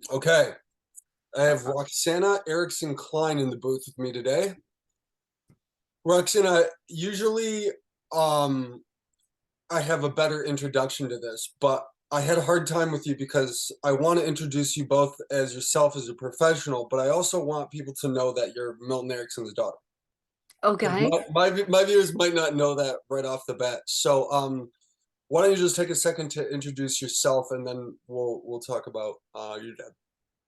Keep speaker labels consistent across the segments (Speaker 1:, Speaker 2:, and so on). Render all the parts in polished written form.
Speaker 1: Okay, I have Roxanna Erickson-Klein in the booth with me today. Roxanna, usually um I have a better introduction to this, but I had a hard time with you because I want to introduce you both as yourself as a professional, but I also want people to know that you're Milton Erickson's daughter.
Speaker 2: Okay.
Speaker 1: My viewers might not know that right off the bat. So why don't you just take a second to introduce yourself and then we'll talk about your dad.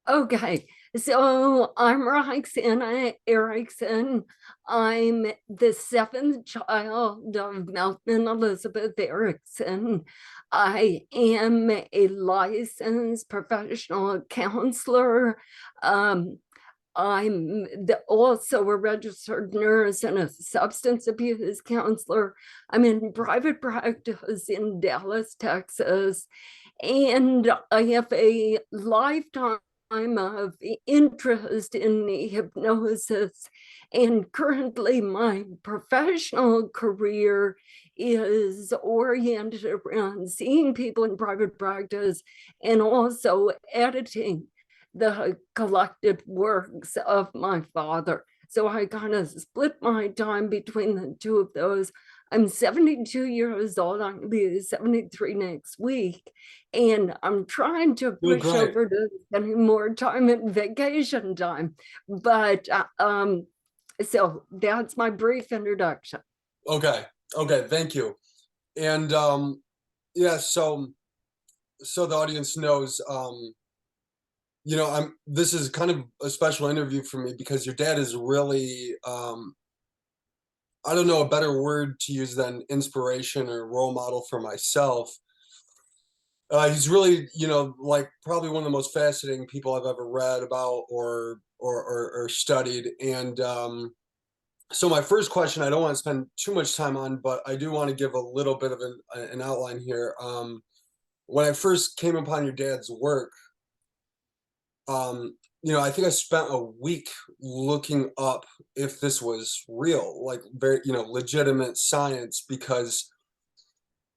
Speaker 2: Okay. So I'm Roxanna Erickson. I'm the seventh child of Milton and Elizabeth Erickson. I am a licensed professional counselor. Um, also a registered nurse and a substance abuse counselor. I'm in private practice in Dallas, Texas, and I have a lifetime of interest in hypnosis. And currently, my professional career is oriented around seeing people in private practice and also editing the collected works of my father. So I kind of split my time between the two of those. I'm 72 years old. I'm going to be 73 next week. And I'm trying to
Speaker 1: Doing
Speaker 2: push
Speaker 1: great.
Speaker 2: over to spending more time at vacation time. But so that's my brief introduction.
Speaker 1: Okay. Okay, thank you. And yeah, so the audience knows I'm this is kind of a special interview for me because your dad is really I don't know a better word to use than inspiration or role model for myself. He's really, like probably one of the most fascinating people I've ever read about or studied. And so my first question, I don't want to spend too much time on, but I do want to give a little bit of an outline here. When I first came upon your dad's work, I think I spent a week looking up if this was real, like very, legitimate science, because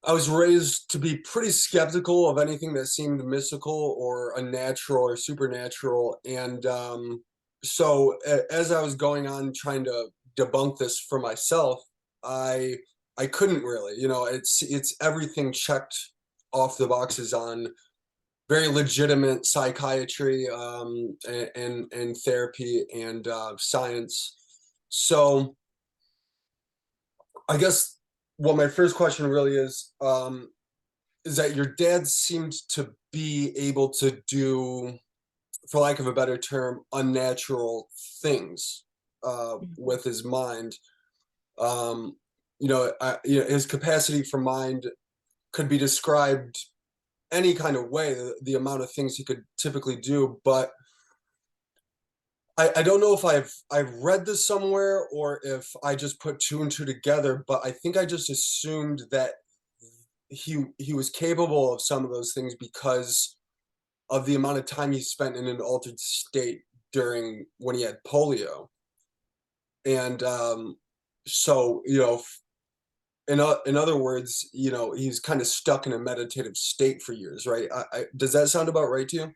Speaker 1: I was raised to be pretty skeptical of anything that seemed mystical or unnatural or supernatural. And as I was going on trying to debunk this for myself, I I couldn't really, it's everything checked off the boxes on very legitimate psychiatry and therapy and science. So I guess what my first question really is that your dad seemed to be able to do, for lack of a better term, unnatural things with his mind. His capacity for mind could be described any kind of way, the amount of things he could typically do. But I don't know if I've read this somewhere or if I just put two and two together, but I think I just assumed that he was capable of some of those things because of the amount of time he spent in an altered state during when he had polio. And so, in other words, he's kind of stuck in a meditative state for years, right? Does that sound about right to you?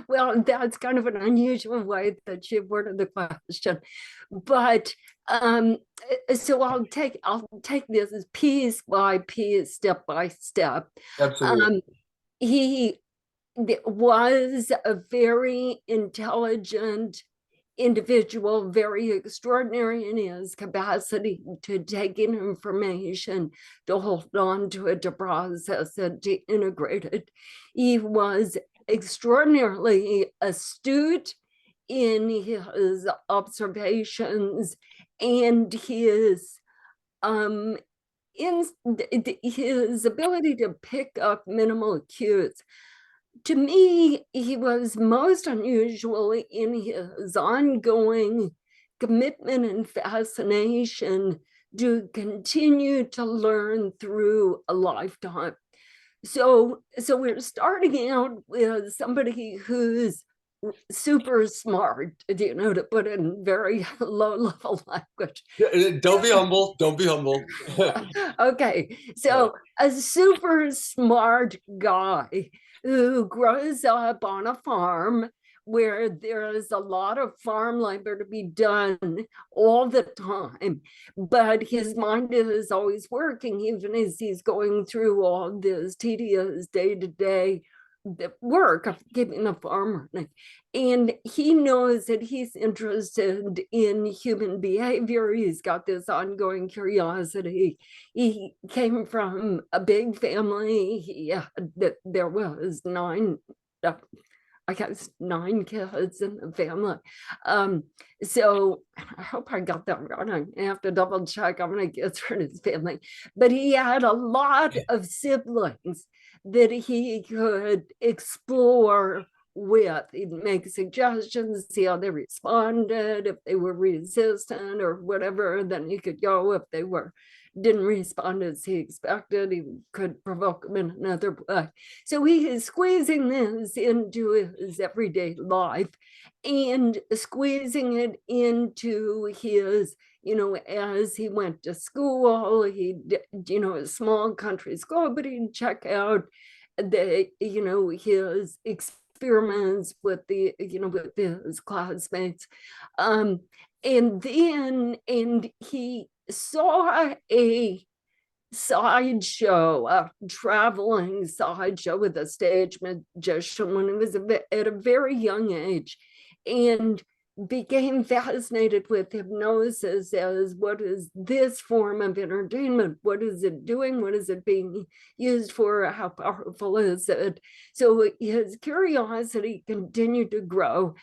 Speaker 2: Well, that's kind of an unusual way that you worded the question, but so I'll take this as piece by piece, step by step.
Speaker 1: Absolutely.
Speaker 2: Um, he was a very intelligent individual, very extraordinary in his capacity to take in information, to hold on to it, to process it, to integrate it. He was extraordinarily astute in his observations and um in his ability to pick up minimal cues. To me, he was most unusual in his ongoing commitment and fascination to continue to learn through a lifetime. So we're starting out with somebody who's super smart, you know, to put in very low level language.
Speaker 1: Don't be humble. Don't be humble.
Speaker 2: Okay, so a super smart guy who grows up on a farm where there is a lot of farm labor to be done all the time, but his mind is always working, even as he's going through all this tedious day-to-day work of keeping the farm running. And he knows that he's interested in human behavior. He's got this ongoing curiosity. He came from a big family. There was I guess 9 kids in the family. So I hope I got that right. I have to double check. I'm going to get through his family. But he had a lot of siblings that he could explore with. He'd make suggestions, see how they responded, if they were resistant or whatever, then he could go. If they didn't respond as he expected, he could provoke them in another way. So he is squeezing this into his everyday life and squeezing it into his, you know, as he went to school, he, you know, a small country school, but he'd check out the, you know, his experiments with the, you know, with his classmates. And he saw a sideshow, a traveling sideshow with a stage magician when he was at a very young age, and became fascinated with hypnosis as what is this form of entertainment? What is it doing? What is it being used for? How powerful is it? So his curiosity continued to grow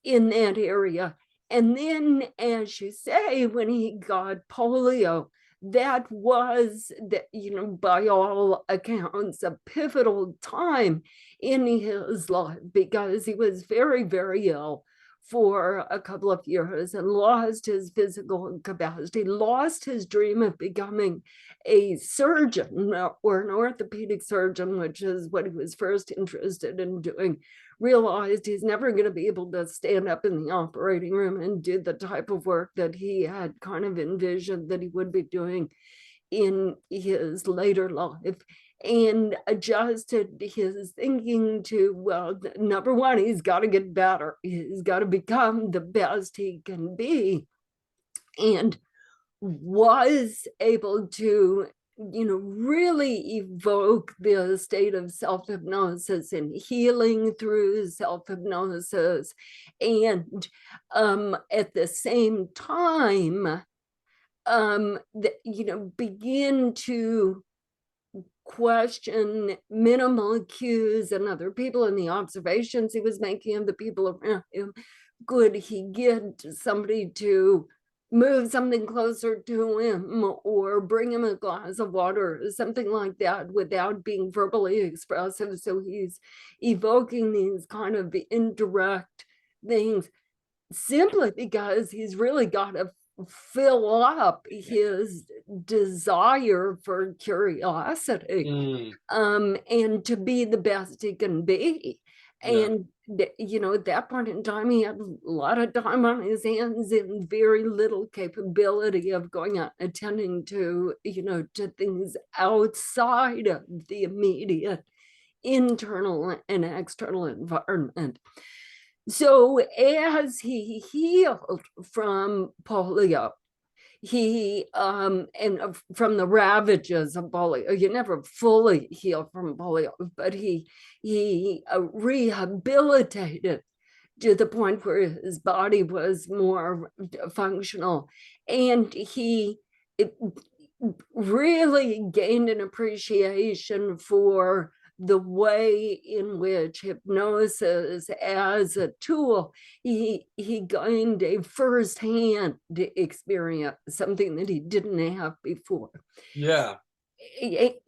Speaker 2: in that area. And then, as you say, when he got polio, that was, you know, by all accounts, a pivotal time in his life, because he was very, very ill for a couple of years and lost his physical capacity, lost his dream of becoming a surgeon or an orthopedic surgeon, which is what he was first interested in doing. Realized he's never going to be able to stand up in the operating room and do the type of work that he had kind of envisioned that he would be doing in his later life, and adjusted his thinking to, well, number one, he's got to get better. He's got to become the best he can be, and was able to, you know, really evoke the state of self-hypnosis and healing through self-hypnosis. And at the same time, you know, begin to question minimal cues and other people and the observations he was making of the people around him. Could he get somebody to move something closer to him or bring him a glass of water or something like that without being verbally expressive? So he's evoking these kind of indirect things simply because he's really got to fill up his desire for curiosity, and to be the best he can be. And you know, at that point in time, he had a lot of time on his hands and very little capability of going out and attending to, you know, to things outside of the immediate internal and external environment. So as he healed from polio, he and from the ravages of polio, you never fully heal from polio, but he rehabilitated to the point where his body was more functional, and he really gained an appreciation for the way in which hypnosis as a tool, he gained a firsthand experience, something that he didn't have before.
Speaker 1: Yeah.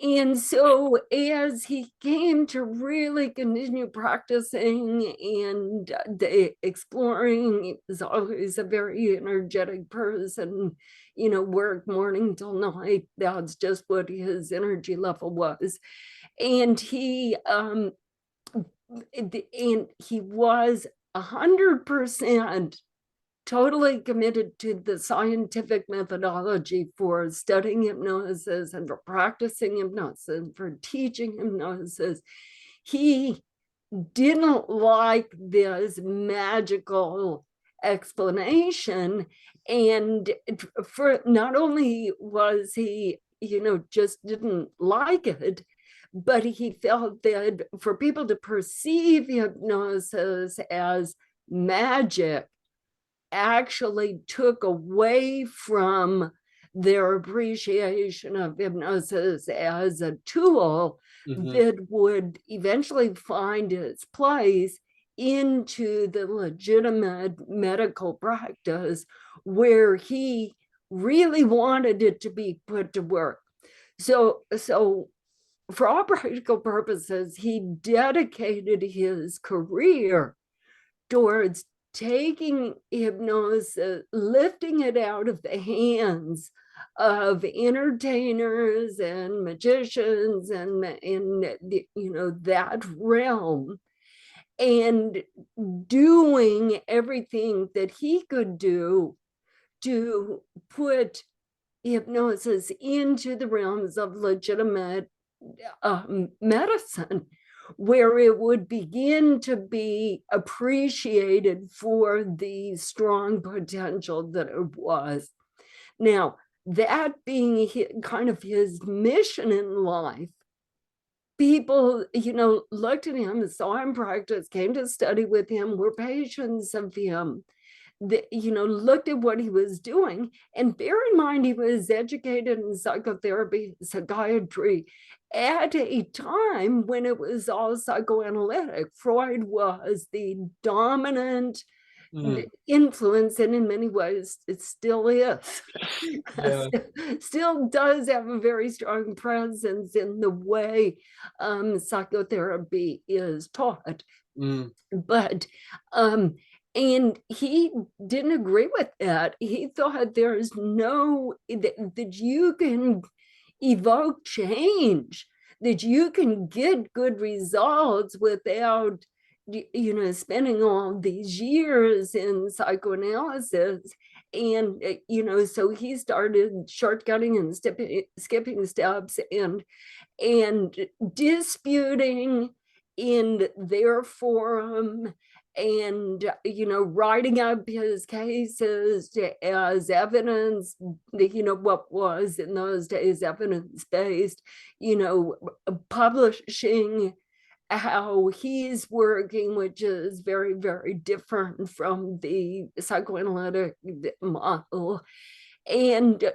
Speaker 2: And so as he came to really continue practicing and exploring, he was always a very energetic person, you know, worked morning till night. That's just what his energy level was. And he was 100% totally committed to the scientific methodology for studying hypnosis and for practicing hypnosis and for teaching hypnosis. He didn't like this magical explanation. And for not only was he, just didn't like it, but he felt that for people to perceive hypnosis as magic actually took away from their appreciation of hypnosis as a tool that would eventually find its place into the legitimate medical practice where he really wanted it to be put to work. So for all practical purposes, he dedicated his career towards taking hypnosis, lifting it out of the hands of entertainers and magicians and in that realm, and doing everything that he could do to put hypnosis into the realms of legitimate medicine, where it would begin to be appreciated for the strong potential that it was. Now, that being kind of his mission in life, people, looked at him, saw him practice, came to study with him, were patients of him, looked at what he was doing. And bear in mind, he was educated in psychotherapy, psychiatry at a time when it was all psychoanalytic. Freud was the dominant influence, and in many ways it still is.
Speaker 1: Yeah.
Speaker 2: Still does have a very strong presence in the way psychotherapy is taught. But and he didn't agree with that. He thought there's no that you can evoke change, that you can get good results without spending all these years in psychoanalysis. And so he started shortcutting and skipping steps and disputing in their forum, and writing up his cases as evidence, what was in those days evidence-based, publishing how he's working, which is very, very different from the psychoanalytic model, and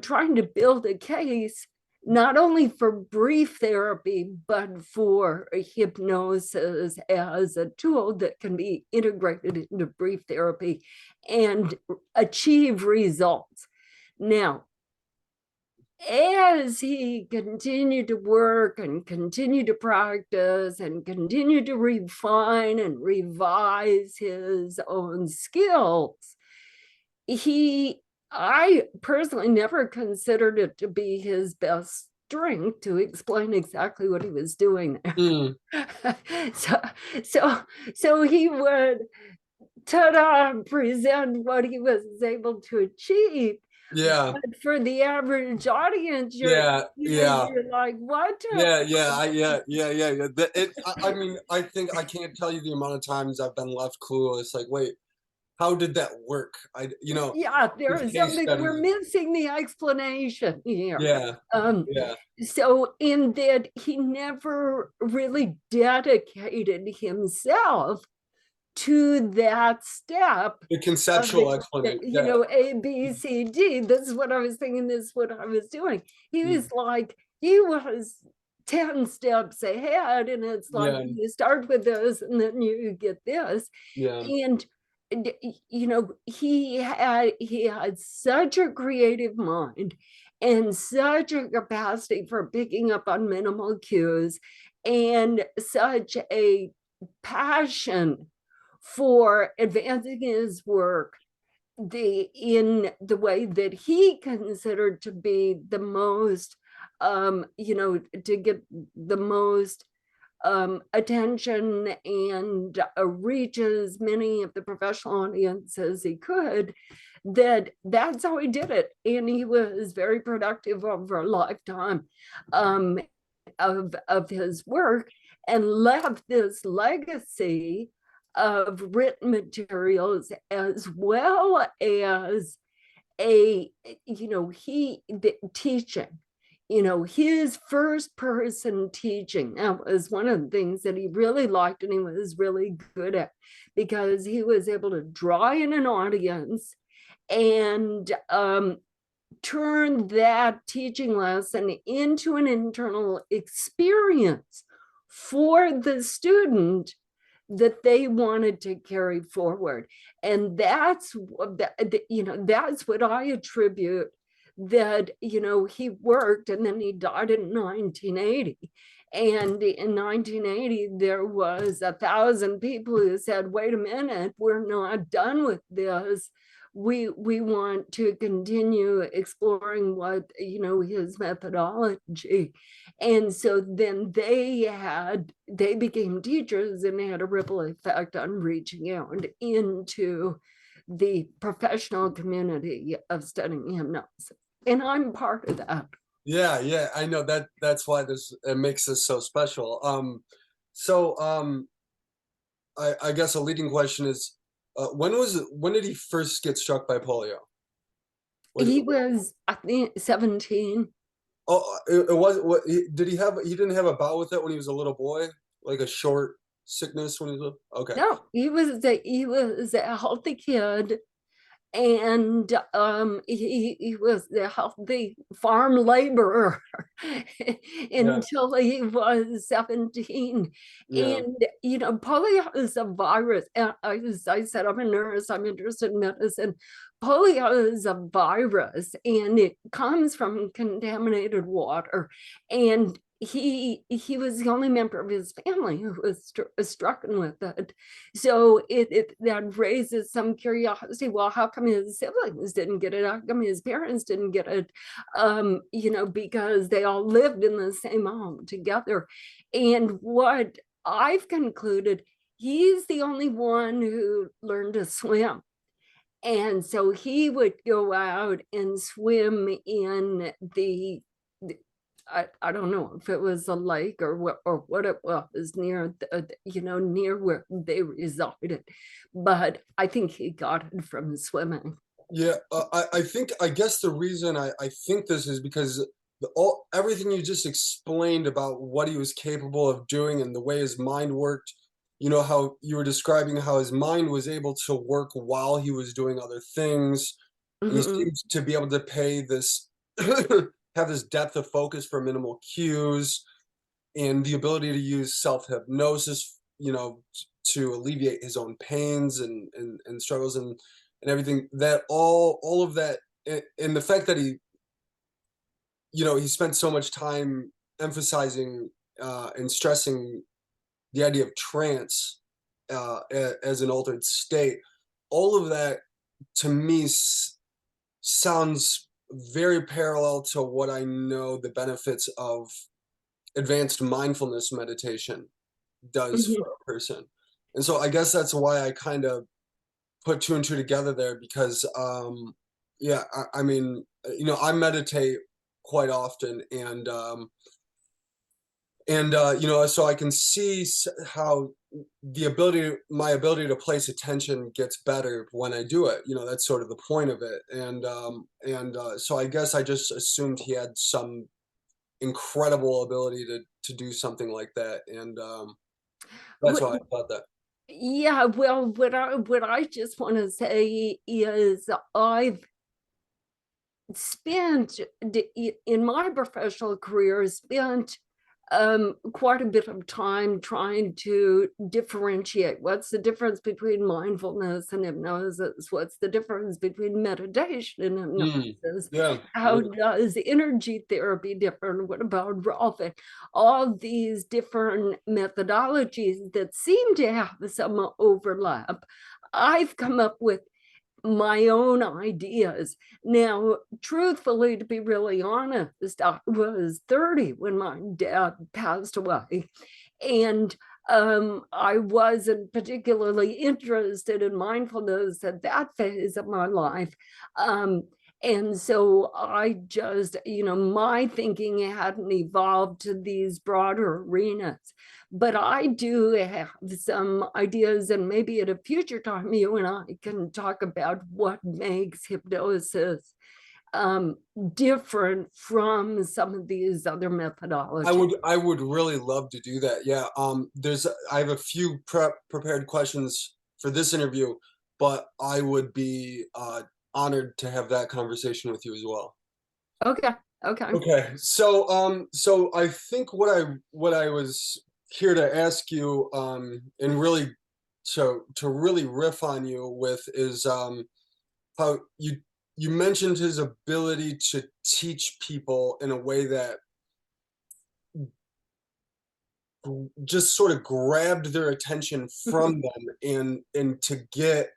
Speaker 2: trying to build a case not only for brief therapy, but for hypnosis as a tool that can be integrated into brief therapy and achieve results. Now, as he continued to work and continued to practice and continued to refine and revise his own skills, I personally never considered it to be his best strength to explain exactly what he was doing there. So he would present what he was able to achieve.
Speaker 1: Yeah.
Speaker 2: But for the average audience,
Speaker 1: Yeah.
Speaker 2: you're like, what?
Speaker 1: I mean, I think I can't tell you the amount of times I've been left clueless. Like, wait, how did that work?
Speaker 2: Yeah, there
Speaker 1: these
Speaker 2: is
Speaker 1: case
Speaker 2: something we're
Speaker 1: studies.
Speaker 2: missing the explanation here.
Speaker 1: Yeah. Yeah.
Speaker 2: So in that he never really dedicated himself to that step
Speaker 1: The
Speaker 2: of
Speaker 1: conceptual explanation. Yeah.
Speaker 2: A, B, C, D. This is what I was thinking, this is what I was doing. He was
Speaker 1: Mm.
Speaker 2: like, he was 10 steps ahead, and it's like,
Speaker 1: Yeah.
Speaker 2: you start with this and then you get this.
Speaker 1: Yeah.
Speaker 2: And he had such a creative mind and such a capacity for picking up on minimal cues, and such a passion for advancing his work in the way that he considered to be the most to get the most attention and reach as many of the professional audience as he could, that's how he did it. And he was very productive over a lifetime of his work, and left this legacy of written materials, as well as teaching, his first person teaching. That was one of the things that he really liked and he was really good at, because he was able to draw in an audience and turn that teaching lesson into an internal experience for the student that they wanted to carry forward. And that's what I attribute that, he worked, and then he died in 1980. And in 1980, there was 1,000 people who said, wait a minute, we're not done with this. We want to continue exploring what, his methodology. And so then they became teachers, and they had a ripple effect on reaching out into the professional community of studying hypnosis. And I'm part of that.
Speaker 1: Yeah, I know that that's why it makes this so special. I guess a leading question is, when did he first get struck by polio?
Speaker 2: He was, I think, 17.
Speaker 1: Oh, it was what did he have? He didn't have a bout with it when he was a little boy, like a short sickness when he was okay.
Speaker 2: No, he was a healthy kid, and he was a healthy farm laborer
Speaker 1: Yeah,
Speaker 2: until he was 17.
Speaker 1: yeah,
Speaker 2: And polio is a virus. As I said, I'm a nurse, I'm interested in medicine. Polio is a virus, and it comes from contaminated water. And he was the only member of his family who was struck with it. So that raises some curiosity. Well, how come his siblings didn't get it? How come his parents didn't get it? Because they all lived in the same home together. And what I've concluded, he's the only one who learned to swim. And so he would go out and swim in I don't know if it was a lake or what it was, near near where they resided, but I think he got it from swimming.
Speaker 1: yeah. I guess the reason I think this is because everything you just explained about what he was capable of doing and the way his mind worked. You know how you were describing how his mind was able to work while he was doing other things. And he
Speaker 2: Mhm.
Speaker 1: seems to be able to pay this have this depth of focus for minimal cues, and the ability to use self-hypnosis, to alleviate his own pains and struggles and everything. That all of that, and the fact that he spent so much time emphasizing and stressing the idea of trance as an altered state. All of that to me sounds very parallel to what I know the benefits of advanced mindfulness meditation does
Speaker 2: Mhm.
Speaker 1: for a person. And so I guess that's why I kind of put two and two together there, because yeah, I mean, I meditate quite often, and so I can see how my ability to place attention gets better when I do it. That's sort of the point of it. And so I guess I just assumed he had some incredible ability to do something like that, and that's why I
Speaker 2: Wh-
Speaker 1: thought that.
Speaker 2: Yeah, well, what I just want to say is I've spent in my professional career spent quite a bit of time trying to differentiate what's the difference between mindfulness and hypnosis, what's the difference between meditation and
Speaker 1: Mm,
Speaker 2: hypnosis,
Speaker 1: yeah,
Speaker 2: how
Speaker 1: yeah,
Speaker 2: does energy therapy differ, what about Rolfing, all these different methodologies that seem to have some overlap. I've come up with my own ideas. Now, truthfully, to be really honest, I was 30 when my dad passed away. And I wasn't particularly interested in mindfulness at that phase of my life. And so I just, my thinking hadn't evolved to these broader arenas. But I do have some ideas, and maybe at a future time, you and I can talk about what makes hypnosis different from some of these other methodologies.
Speaker 1: I would really love to do that. Yeah. I have a few prepared questions for this interview, but I would be honored to have that conversation with you as well.
Speaker 2: Okay. Okay.
Speaker 1: Okay. So I think what I was here to ask you, and really to really riff on you with is how you mentioned his ability to teach people in a way that just sort of grabbed their attention from them, and to get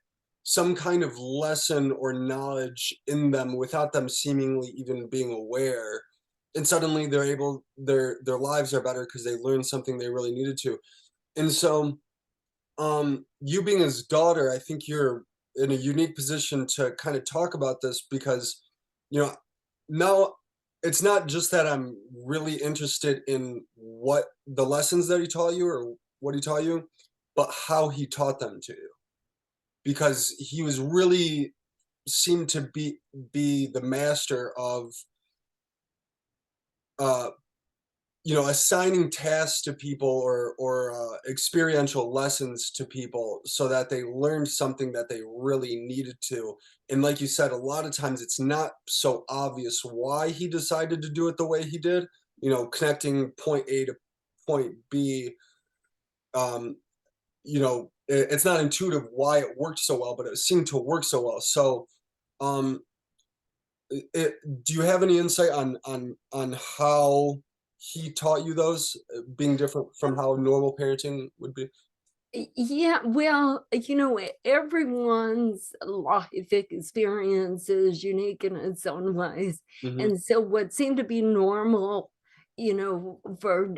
Speaker 1: some kind of lesson or knowledge in them without them seemingly even being aware, and suddenly their lives are better because they learned something they really needed to. And so you being his daughter, I think you're in a unique position to kind of talk about this, because you know now it's not just that I'm really interested in what the lessons that he taught you or what he taught you, but how he taught them to you, because he was really seemed to be the master of uh assigning tasks to people, or experiential lessons to people, so that they learned something that they really needed to. And like you said, a lot of times it's not so obvious why he decided to do it the way he did. Connecting point A to point B. Um, it's not intuitive why it worked so well, but it seemed to work so well. So, um, do you have any insight on how he taught you those, being different from how normal parenting would be?
Speaker 2: Yeah, well, everyone's life experience is unique in its own ways.
Speaker 1: Hmm.
Speaker 2: And so what seemed to be normal, for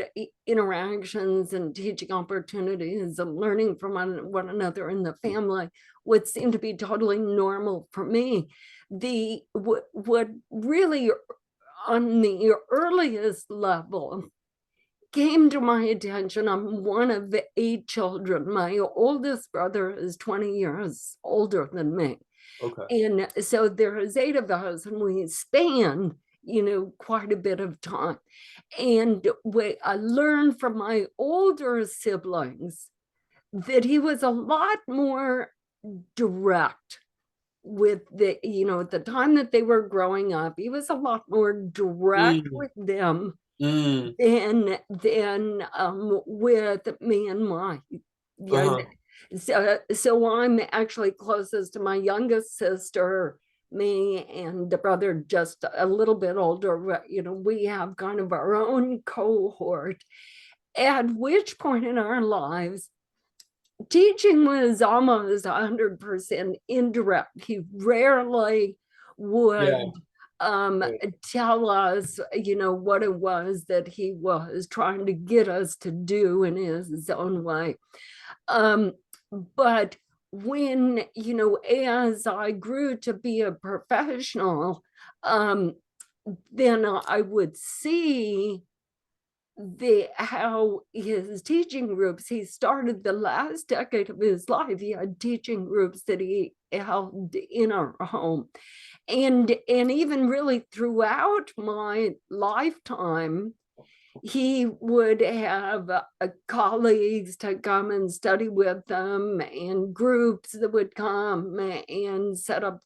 Speaker 2: interactions and teaching opportunities and learning from one another in the family, what seemed to be totally normal for me. What really on the earliest level came to my attention. I'm one of the 8 children. My oldest brother is 20 years older than me.
Speaker 1: Okay.
Speaker 2: And so there's 8 of us, and we span, quite a bit of time. And what I learned from my older siblings that he was a lot more direct with at the time that they were growing up, he was a lot more direct
Speaker 1: Mm,
Speaker 2: with them
Speaker 1: mm,
Speaker 2: than with me and my young.
Speaker 1: uh-huh.
Speaker 2: So I'm actually closest to my youngest sister. Me and the brother just a little bit older. We have kind of our own cohort. At which point in our lives, teaching was almost 100% indirect. He rarely would
Speaker 1: Yeah.
Speaker 2: um
Speaker 1: Right.
Speaker 2: tell us what it was that he was trying to get us to do in his own way. But when as I grew to be a professional, um then I would see how his teaching groups, he started the last decade of his life, he had teaching groups that he held in our home. And even really throughout my lifetime, he would have colleagues to come and study with them, and groups that would come and set up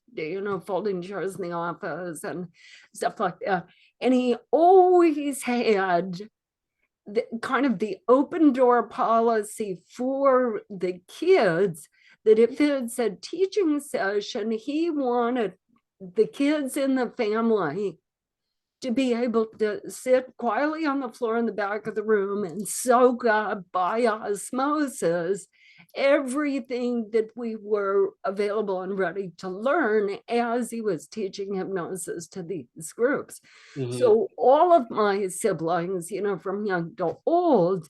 Speaker 2: folding chairs in the office and stuff like that. And he always had kind of the open door policy for the kids, that if it's a teaching session, he wanted the kids in the family to be able to sit quietly on the floor in the back of the room and soak up by osmosis everything that we were available and ready to learn as he was teaching hypnosis to these groups.
Speaker 1: Hmm.
Speaker 2: So all of my siblings, from young to old,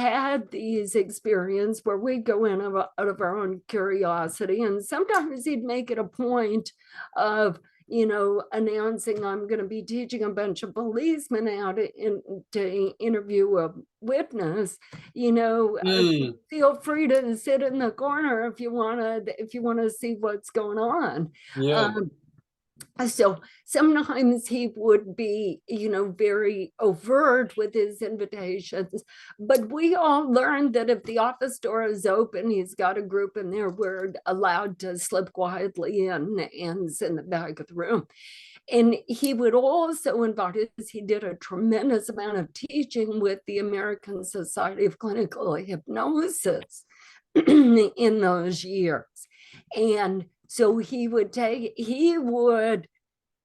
Speaker 2: had these experiences where we go in out of our own curiosity, and sometimes he'd make it a point of, announcing I'm going to be teaching a bunch of policemen out to interview a witness.
Speaker 1: Mm,
Speaker 2: Feel free to sit in the corner if you want to see what's going on.
Speaker 1: yeah.
Speaker 2: Um, so sometimes he would be, very overt with his invitations, but we all learned that if the office door is open, he's got a group in there, we're allowed to slip quietly in and sit in the back of the room. And he would also invite us, he did a tremendous amount of teaching with the American Society of Clinical Hypnosis in those years. And so he would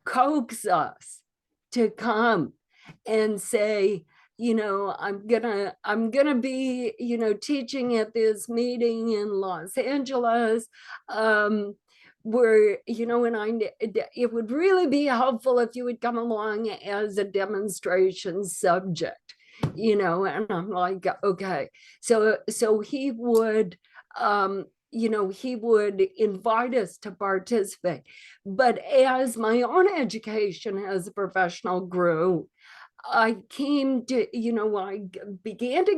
Speaker 2: coax us to come and say, I'm gonna be, teaching at this meeting in Los Angeles, where, and it would really be helpful if you would come along as a demonstration subject, and I'm like, okay. So he would, he would invite us to participate. But as my own education as a professional grew, I began to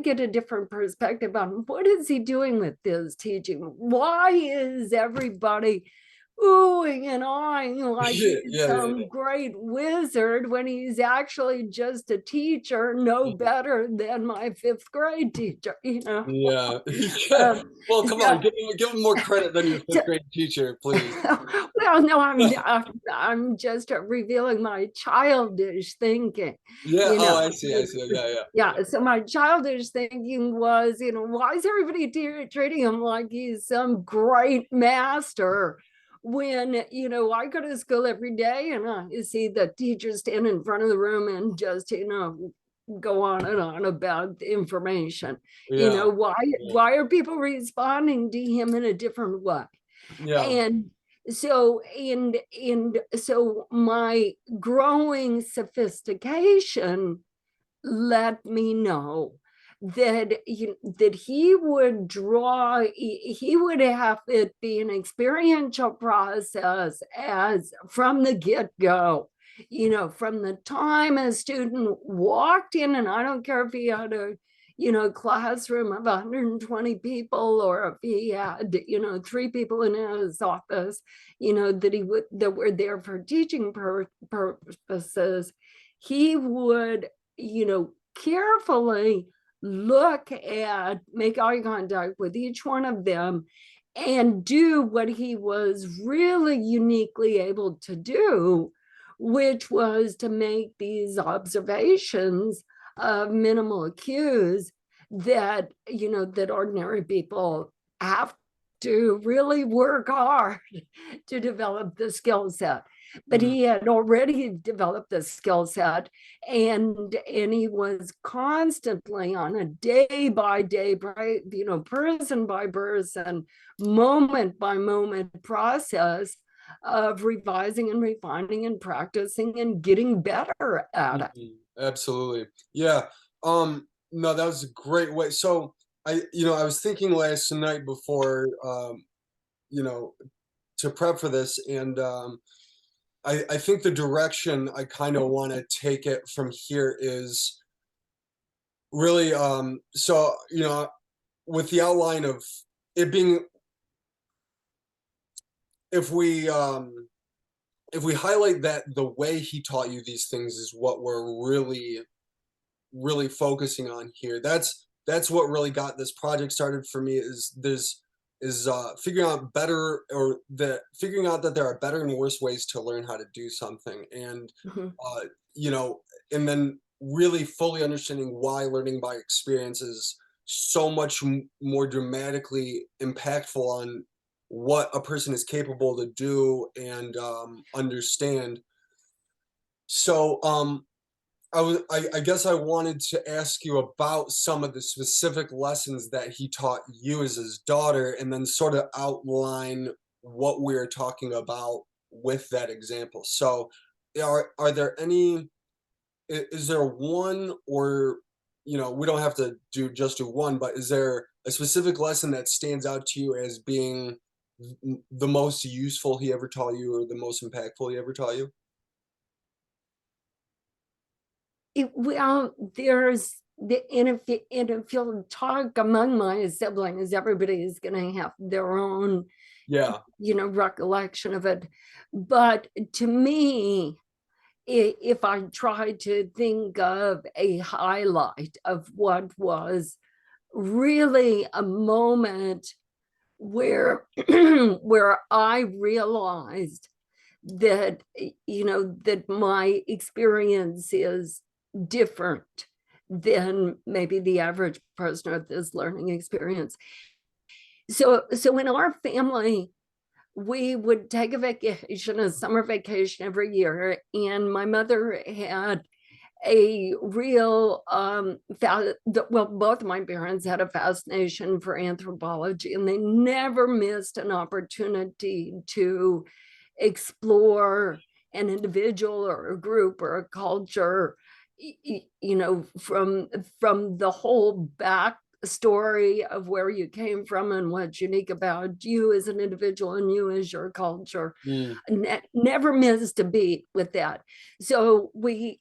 Speaker 2: get a different perspective on what is he doing with this teaching? Why is everybody oohing and awing like
Speaker 1: Yeah,
Speaker 2: he's
Speaker 1: yeah,
Speaker 2: some great wizard when he's actually just a teacher, no
Speaker 1: yeah.
Speaker 2: better than my fifth grade teacher,
Speaker 1: Yeah. Yeah.
Speaker 2: Um,
Speaker 1: Well, come on,
Speaker 2: so,
Speaker 1: give him more credit than your
Speaker 2: so
Speaker 1: fifth grade teacher, please.
Speaker 2: well, no, I'm just revealing my childish thinking,
Speaker 1: Yeah.
Speaker 2: you
Speaker 1: Oh,
Speaker 2: know.
Speaker 1: I see. I see. Yeah, yeah, yeah.
Speaker 2: Yeah, so my childish thinking was, why is everybody treating him like he's some great master when, I go to school every day and you see the teachers stand in front of the room and just, go on and on about the information.
Speaker 1: Yeah. Yeah.
Speaker 2: Why are people responding to him in a different way?
Speaker 1: Yeah.
Speaker 2: And so my growing sophistication let me know that that he would have it be an experiential process as from the get-go, from the time a student walked in, and I don't care if he had a classroom of 120 people or if he had 3 people in his office, that were there for teaching purposes. He would carefully make eye contact with each one of them and do what he was really uniquely able to do, which was to make these observations of minimal cues that, that ordinary people have to really work hard to develop the skill set. But
Speaker 1: Mhm.
Speaker 2: he had already developed the skill set, and he was constantly on a day by day, person by person, moment by moment process of revising and refining and practicing and getting better at it.
Speaker 1: Mhm. Absolutely. Yeah. No, that was a great way. So I was thinking last night before, you know, to prep for this, and I think the direction I kind of want to take it from here is really, so, with the outline of it being, if we, if we highlight that the way he taught you these things is what we're really focusing on here. That's what really got this project started for me, is figuring out better, or figuring out that there are better and worse ways to learn how to do something, and
Speaker 2: Mhm.
Speaker 1: uh you know and then really fully understanding why learning by experience is so much more dramatically impactful on what a person is capable to do and understand. So I guess I wanted to ask you about some of the specific lessons that he taught you as his daughter, and then sort of outline what we're talking about with that example. So, are there any? Is there one or we don't have to do one, but is there a specific lesson that stands out to you as being the most useful he ever taught you, or the most impactful he ever taught you?
Speaker 2: Well, and if you'll talk among my siblings, everybody is going to have their own,
Speaker 1: Yeah.
Speaker 2: recollection of it. But to me, if I try to think of a highlight of what was really a moment where where I realized that that my experience is different than maybe the average person of this learning experience. So in our family, we would take a vacation, a summer vacation every year, and my mother had a real well, both of my parents had a fascination for anthropology, and they never missed an opportunity to explore an individual or a group or a culture, from the whole backstory of where you came from and what's unique about you as an individual and you as your culture.
Speaker 1: Mm.
Speaker 2: Never missed a beat with that. So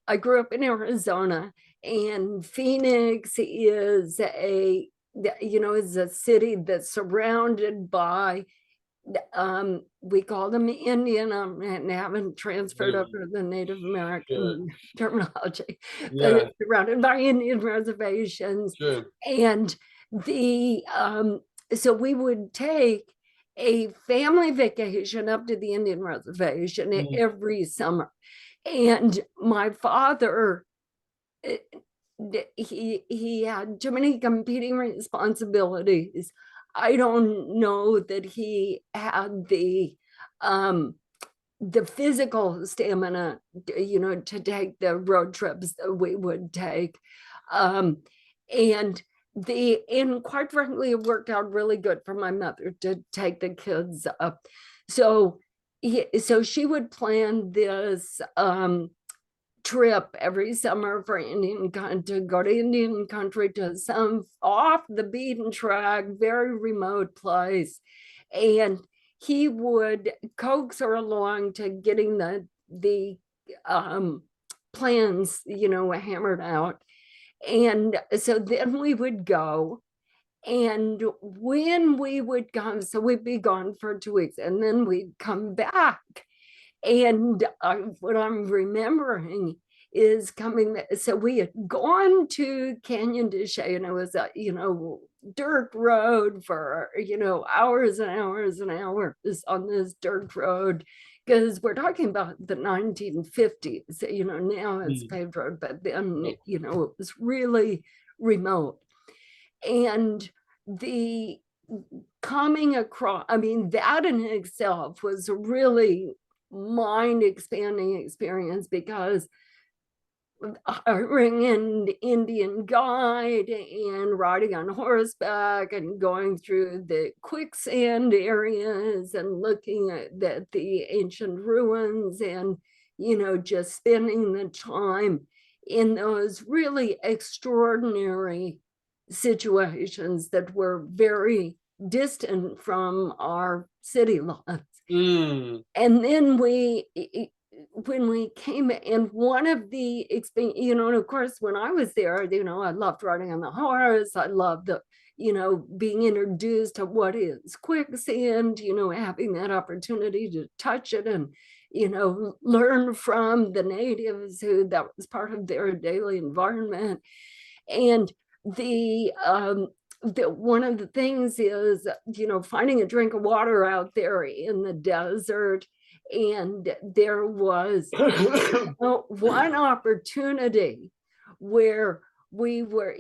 Speaker 2: I grew up in Arizona, and Phoenix is a city that's surrounded by, we call them Indian, and haven't transferred over to the Native
Speaker 1: Good.
Speaker 2: American terminology, but
Speaker 1: Yeah.
Speaker 2: it's surrounded by Indian reservations.
Speaker 1: Good.
Speaker 2: And so we would take a family vacation up to the Indian reservation
Speaker 1: Mm.
Speaker 2: every summer. And my father, eh, he had too many competing responsibilities. I don't know that he had the physical stamina, to take the road trips that we would take. Um, and and quite frankly, it worked out really good for my mother to take the kids up. So so she would plan this trip every summer for to go to Indian country, to some off the beaten track, very remote place. And he would coax her along to getting the plans, hammered out. And so then we would go. And when we would come, so we'd be gone for 2 weeks, and then we'd come back. And what I'm remembering is coming. So we had gone to Canyon de Chelly, and it was a dirt road for hours and hours and hours on this dirt road, because we're talking about the 1950s. Now it's
Speaker 1: Mm.
Speaker 2: paved road, but then it was really remote. And the coming across, I mean, that in itself was a really mind expanding experience, because hiring an Indian guide and riding on horseback and going through the quicksand areas and looking at the ancient ruins, and just spending the time in those really extraordinary situations that were very distant from our city lives.
Speaker 1: Mm.
Speaker 2: And then when we came, and one of the and of course, when I was there, I loved riding on the horse. I loved being introduced to what is quicksand, having that opportunity to touch it and, learn from the natives who that was part of their daily environment. And one of the things is, finding a drink of water out there in the desert. And there was one opportunity where we were,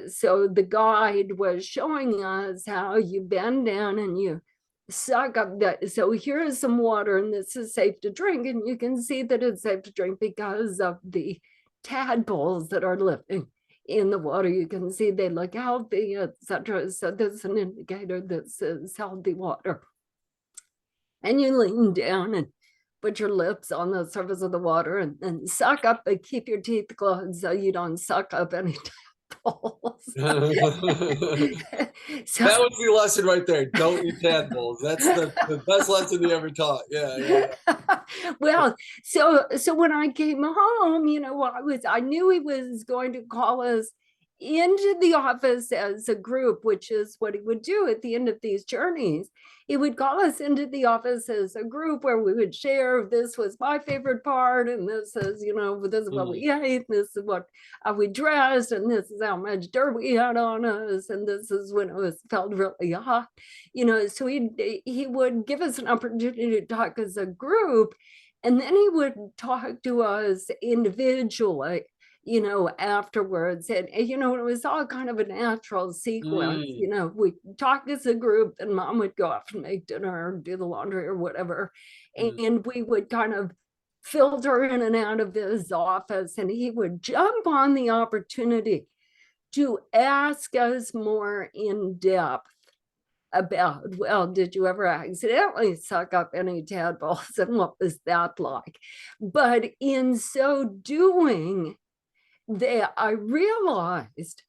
Speaker 2: so the guide was showing us how you bend down and you suck up that. So here's some water, and this is safe to drink. And you can see that it's safe to drink because of the tadpoles that are living in the water. You can see they look healthy, etc. So that's an indicator that says healthy water. And you lean down and put your lips on the surface of the water and suck up, and keep your teeth closed so you don't suck up any tadpoles.
Speaker 1: That
Speaker 2: So
Speaker 1: was the lesson right there. Don't eat tadpoles. That's the best lesson he ever taught. Yeah.
Speaker 2: well, so when I came home, I knew he was going to call us into the office as a group, which is what he would do at the end of these journeys. He would call us into the office as a group where we would share, this was my favorite part, and this is, this is what we ate, this is what how we dressed, and this is how much dirt we had on us, and this is when it was felt really hot. So he would give us an opportunity to talk as a group, and then he would talk to us individually, afterwards. And, it was all kind of a natural sequence. We talk as a group, and mom would go off and make dinner or do the laundry or whatever. And we would kind of filter in and out of his office, and he would jump on the opportunity to ask us more in depth about, well, did you ever accidentally suck up any tadpoles, and what was that like? But in so doing, I realized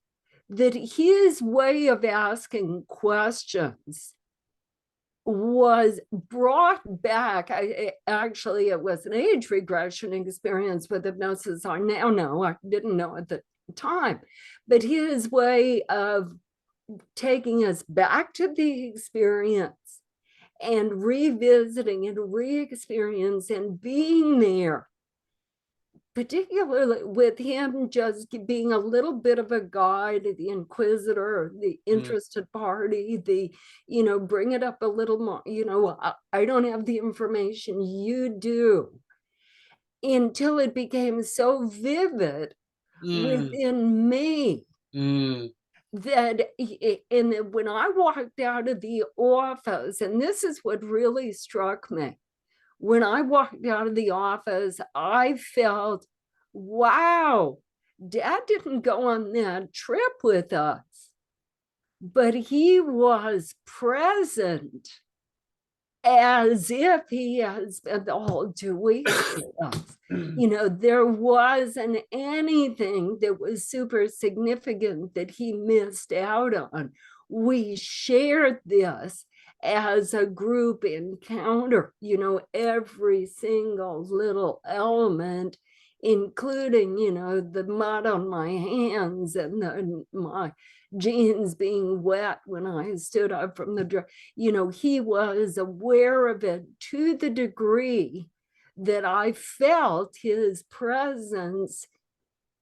Speaker 2: that his way of asking questions was brought back. Actually, it was an age regression experience with hypnosis. I now know, I didn't know at the time, but his way of taking us back to the experience and revisiting and re-experience and being there, particularly with him just being a little bit of a guide, the inquisitor, the interested party, bring it up a little more, I don't have the information, you do, until it became so vivid within me that and when I walked out of the office, and this is what really struck me, when I walked out of the office, I felt, wow, Dad didn't go on that trip with us, but he was present as if he had spent the whole 2 weeks with us. There wasn't anything that was super significant that he missed out on. We shared this as a group encounter, every single little element, including, the mud on my hands and my jeans being wet when I stood up from the dryer. He was aware of it to the degree that I felt his presence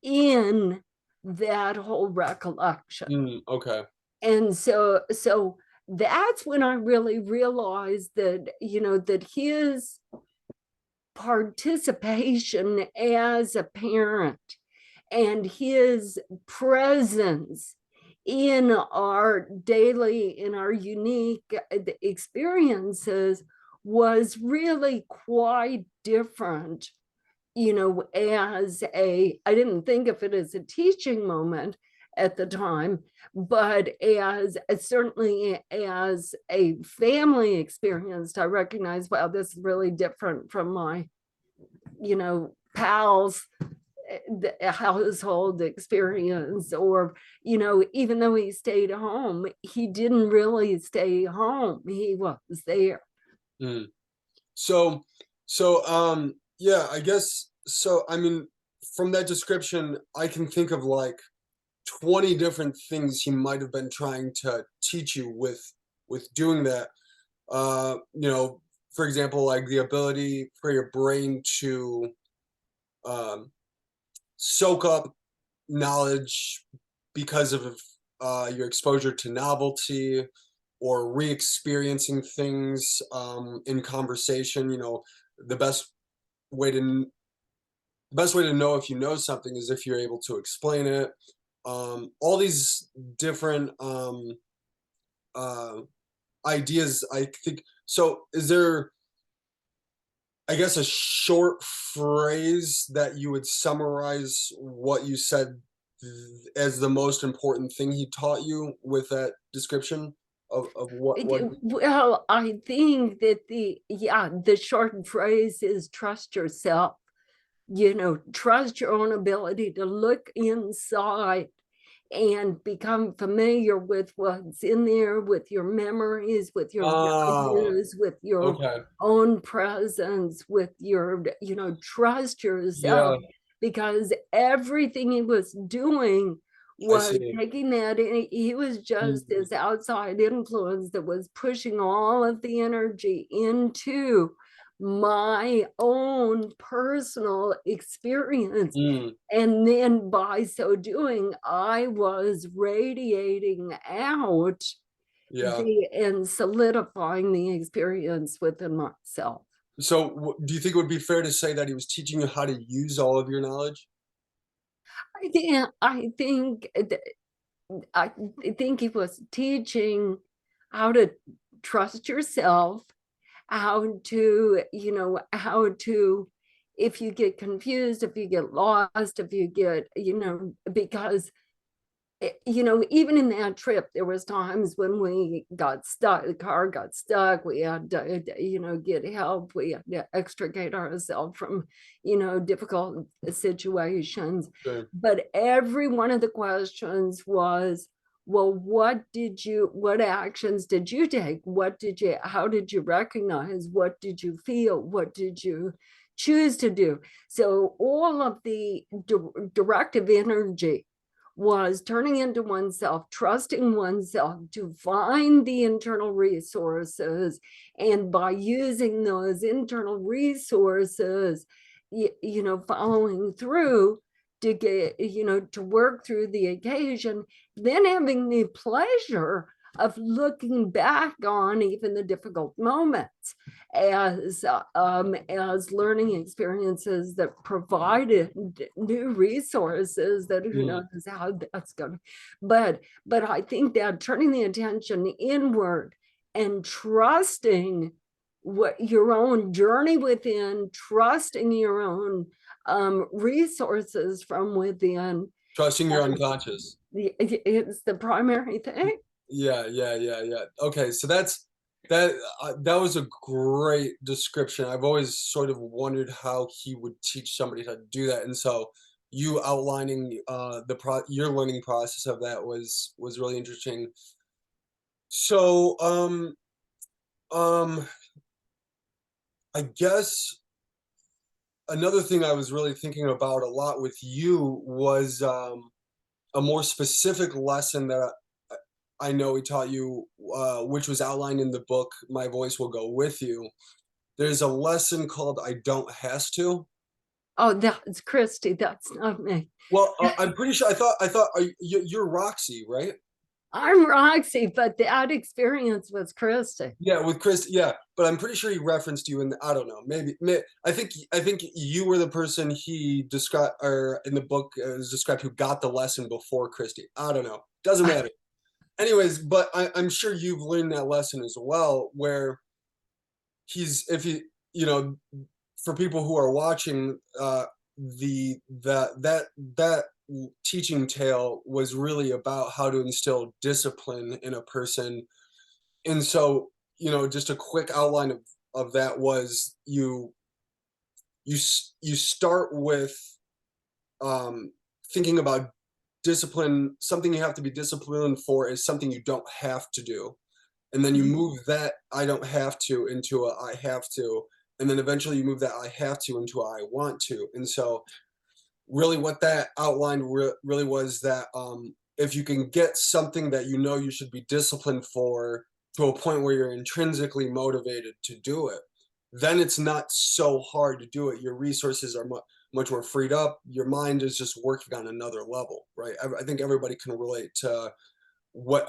Speaker 2: in that whole recollection.
Speaker 1: Okay.
Speaker 2: And so that's when I really realized that, that his participation as a parent and his presence in our unique experiences was really quite different. I didn't think of it as a teaching moment at the time, but certainly as a family experience, I recognized, wow, this is really different from my, pals, the household experience. Or, even though he stayed home, he didn't really stay home. He was there.
Speaker 1: So, yeah, I guess so. I mean, from that description, I can think of like 20 different things he might have been trying to teach you with doing that. For example, like the ability for your brain to soak up knowledge because of your exposure to novelty, or re-experiencing things in conversation. The best way to know if you know something is if you're able to explain it. All these different ideas, I think. So is there, I guess, a short phrase that you would summarize what you said as the most important thing he taught you with that description of what?
Speaker 2: Well, I think that the short phrase is trust yourself. Trust your own ability to look inside and become familiar with what's in there, with your memories, with your
Speaker 1: Ah,
Speaker 2: values, with your
Speaker 1: okay.
Speaker 2: own presence, with your, trust yourself,
Speaker 1: Yeah,
Speaker 2: because everything he was doing
Speaker 1: I
Speaker 2: was
Speaker 1: see.
Speaker 2: taking that in. He was just
Speaker 1: Mm,
Speaker 2: this outside influence that was pushing all of the energy into my own personal experience.
Speaker 1: mm,
Speaker 2: And then by so doing, I was radiating out
Speaker 1: yeah.
Speaker 2: and solidifying the experience within myself.
Speaker 1: So, do you think it would be fair to say that he was teaching you how to use all of your knowledge?
Speaker 2: I think he was teaching how to trust yourself, how to, if you get confused, if you get lost, if you get, because even in that trip, there was times when we got stuck, the car got stuck, we had to, get help, we had to extricate ourselves from, difficult situations.
Speaker 1: Sure.
Speaker 2: But every one of the questions was, well, what actions did you take? How did you recognize? What did you feel? What did you choose to do? So all of the directive energy was turning into oneself, trusting oneself to find the internal resources. And by using those internal resources, following through to get, to work through the occasion, then having the pleasure of looking back on even the difficult moments as learning experiences that provided new resources that who knows
Speaker 1: Mm,
Speaker 2: how that's going. But I think that turning the attention inward and trusting what your own journey within, trusting your own resources from within,
Speaker 1: trusting your unconscious.
Speaker 2: it's the primary thing.
Speaker 1: Yeah, yeah, yeah, yeah. Okay, so that that was a great description. I've always sort of wondered how he would teach somebody how to do that, and so you outlining your learning process of that was really interesting. So, um, I guess another thing I was really thinking about a lot with you was a more specific lesson that I know he taught you, which was outlined in the book, My Voice Will Go With You. There's a lesson called I Don't Has To.
Speaker 2: Oh, that's Christy, that's not me.
Speaker 1: Well, I'm pretty sure, you're Roxy, right?
Speaker 2: I'm Roxy, but that experience was Christy.
Speaker 1: Yeah, with Chris, yeah, but I'm pretty sure he referenced you in I don't know, I think you were the person he described, or in the book is described, who got the lesson before Christy. I don't know. Doesn't matter. Anyways, but I'm sure you've learned that lesson as well, where if you you know for people who are watching, the that teaching tale was really about how to instill discipline in a person. And so, just a quick outline of that was you start with um thinking about discipline. Something you have to be disciplined for is something you don't have to do, and then you move that I don't have to into a I have to, and then eventually you move that I have to into a I want to. And so really what that outlined really was that, if you can get something that you should be disciplined for to a point where you're intrinsically motivated to do it, then it's not so hard to do it. Your resources are much more freed up. Your mind is just working on another level, right? I think everybody can relate to what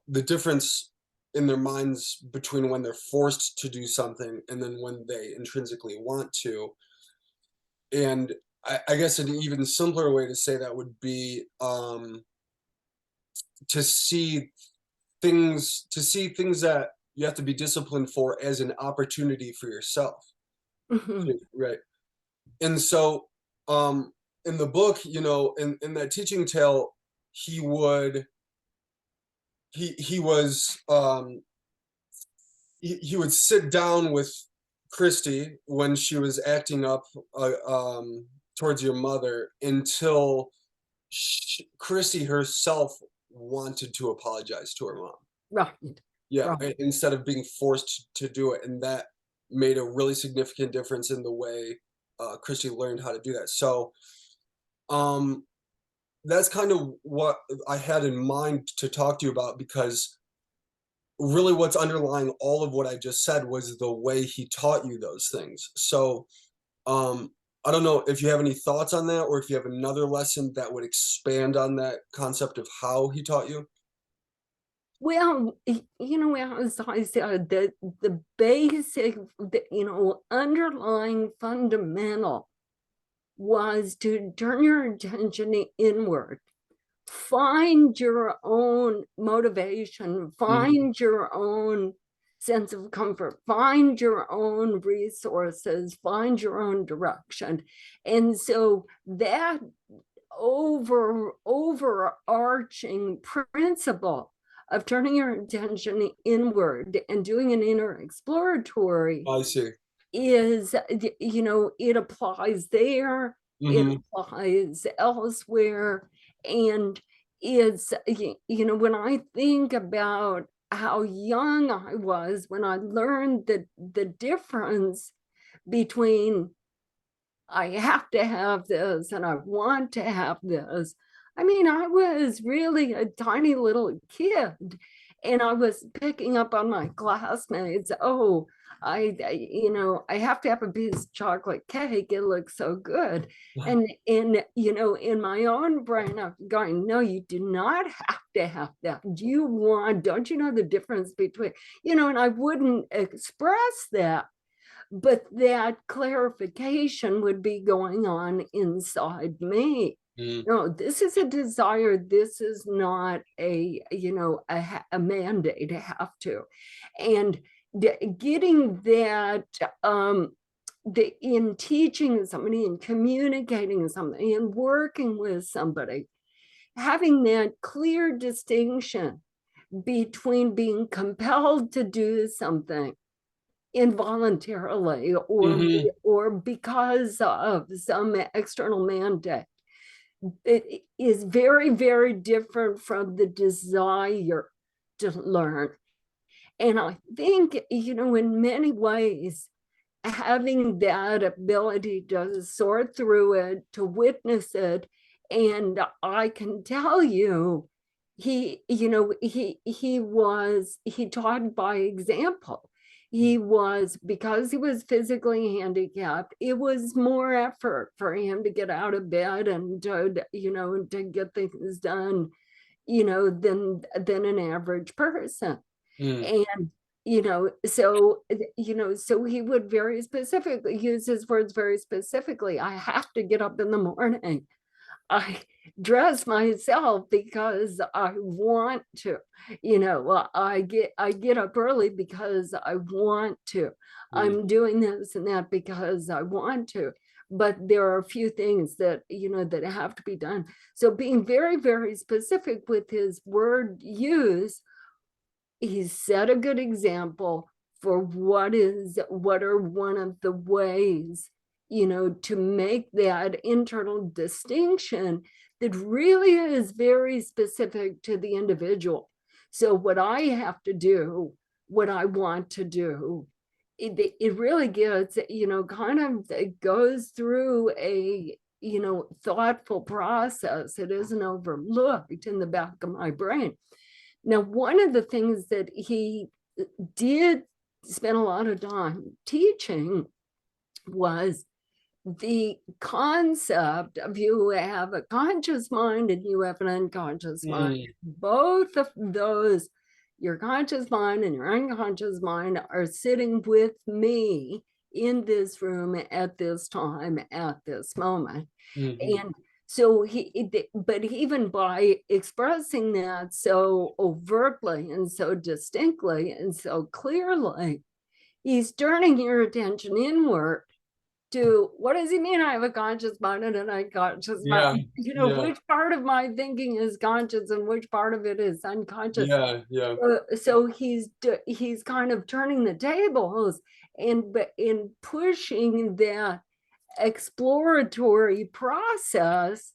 Speaker 1: the difference in their minds between when they're forced to do something and then when they intrinsically want to. And I guess an even simpler way to say that would be, to see things that you have to be disciplined for as an opportunity for yourself.
Speaker 2: Mhm.
Speaker 1: Right. And so, in the book, in that teaching tale, he would he was he would sit down with Christy when she was acting up, towards your mother, until Chrissy herself wanted to apologize to her mom.
Speaker 2: Right,
Speaker 1: Yeah,
Speaker 2: right.
Speaker 1: instead of being forced to do it, and that made a really significant difference in the way, Chrissy learned how to do that. So, um, that's kind of what I had in mind to talk to you about, because really what's underlying all of what I just said was the way he taught you those things. So, um, I don't know if you have any thoughts on that, or if you have another lesson that would expand on that concept of how he taught you?
Speaker 2: Well, as I said, the basic, underlying fundamental was to turn your attention inward, find your own motivation,
Speaker 1: Mhm.
Speaker 2: find your own sense of comfort, find your own resources, find your own direction. And so that overarching principle of turning your attention inward and doing an inner exploratory
Speaker 1: I see.
Speaker 2: is, it applies there, it
Speaker 1: Mhm.
Speaker 2: applies elsewhere. And when I think about how young I was when I learned the difference between I have to have this and I want to have this. I mean, I was really a tiny little kid and I was picking up on my classmates. Oh, I have to have a piece of chocolate cake. It looks so good. And in my own brain, I'm going, no, you do not have to have that. Don't you know the difference between, and I wouldn't express that, but that clarification would be going on inside me.
Speaker 1: Mm.
Speaker 2: No, this is a desire. This is not a mandate to have to. And getting that, in teaching somebody and communicating something and working with somebody, having that clear distinction between being compelled to do something involuntarily
Speaker 1: Mhm.
Speaker 2: or because of some external mandate, it is very, very different from the desire to learn. And I think, in many ways, having that ability to sort through it, to witness it, and I can tell you, he taught by example.
Speaker 1: Mm.
Speaker 2: Because he was physically handicapped, it was more effort for him to get out of bed and to get things done, than an average person.
Speaker 1: Mm.
Speaker 2: And so he would very specifically use his words very specifically. I have to get up in the morning. I dress myself because I want to. I get up early because I want to.
Speaker 1: Mm.
Speaker 2: I'm doing this and that because I want to. But there are a few things that have to be done. So being very, very specific with his word use, he set a good example for what are one of the ways, to make that internal distinction that really is very specific to the individual. So what I have to do, what I want to do, it really gets, kind of, it goes through a thoughtful process. It isn't overlooked in the back of my brain. Now, one of the things that he did spend a lot of time teaching was the concept of you have a conscious mind and you have an unconscious mind.
Speaker 1: Mm.
Speaker 2: Both of those, your conscious mind and your unconscious mind, are sitting with me in this room at this time, at this moment.
Speaker 1: Mhm.
Speaker 2: And so but even by expressing that so overtly and so distinctly and so clearly, he's turning your attention inward to what does he mean I have a conscious mind and an unconscious mind?
Speaker 1: Yeah. Yeah.
Speaker 2: Which part of my thinking is conscious and which part of it is unconscious?
Speaker 1: Yeah. Yeah.
Speaker 2: So he's kind of turning the tables and in pushing that exploratory process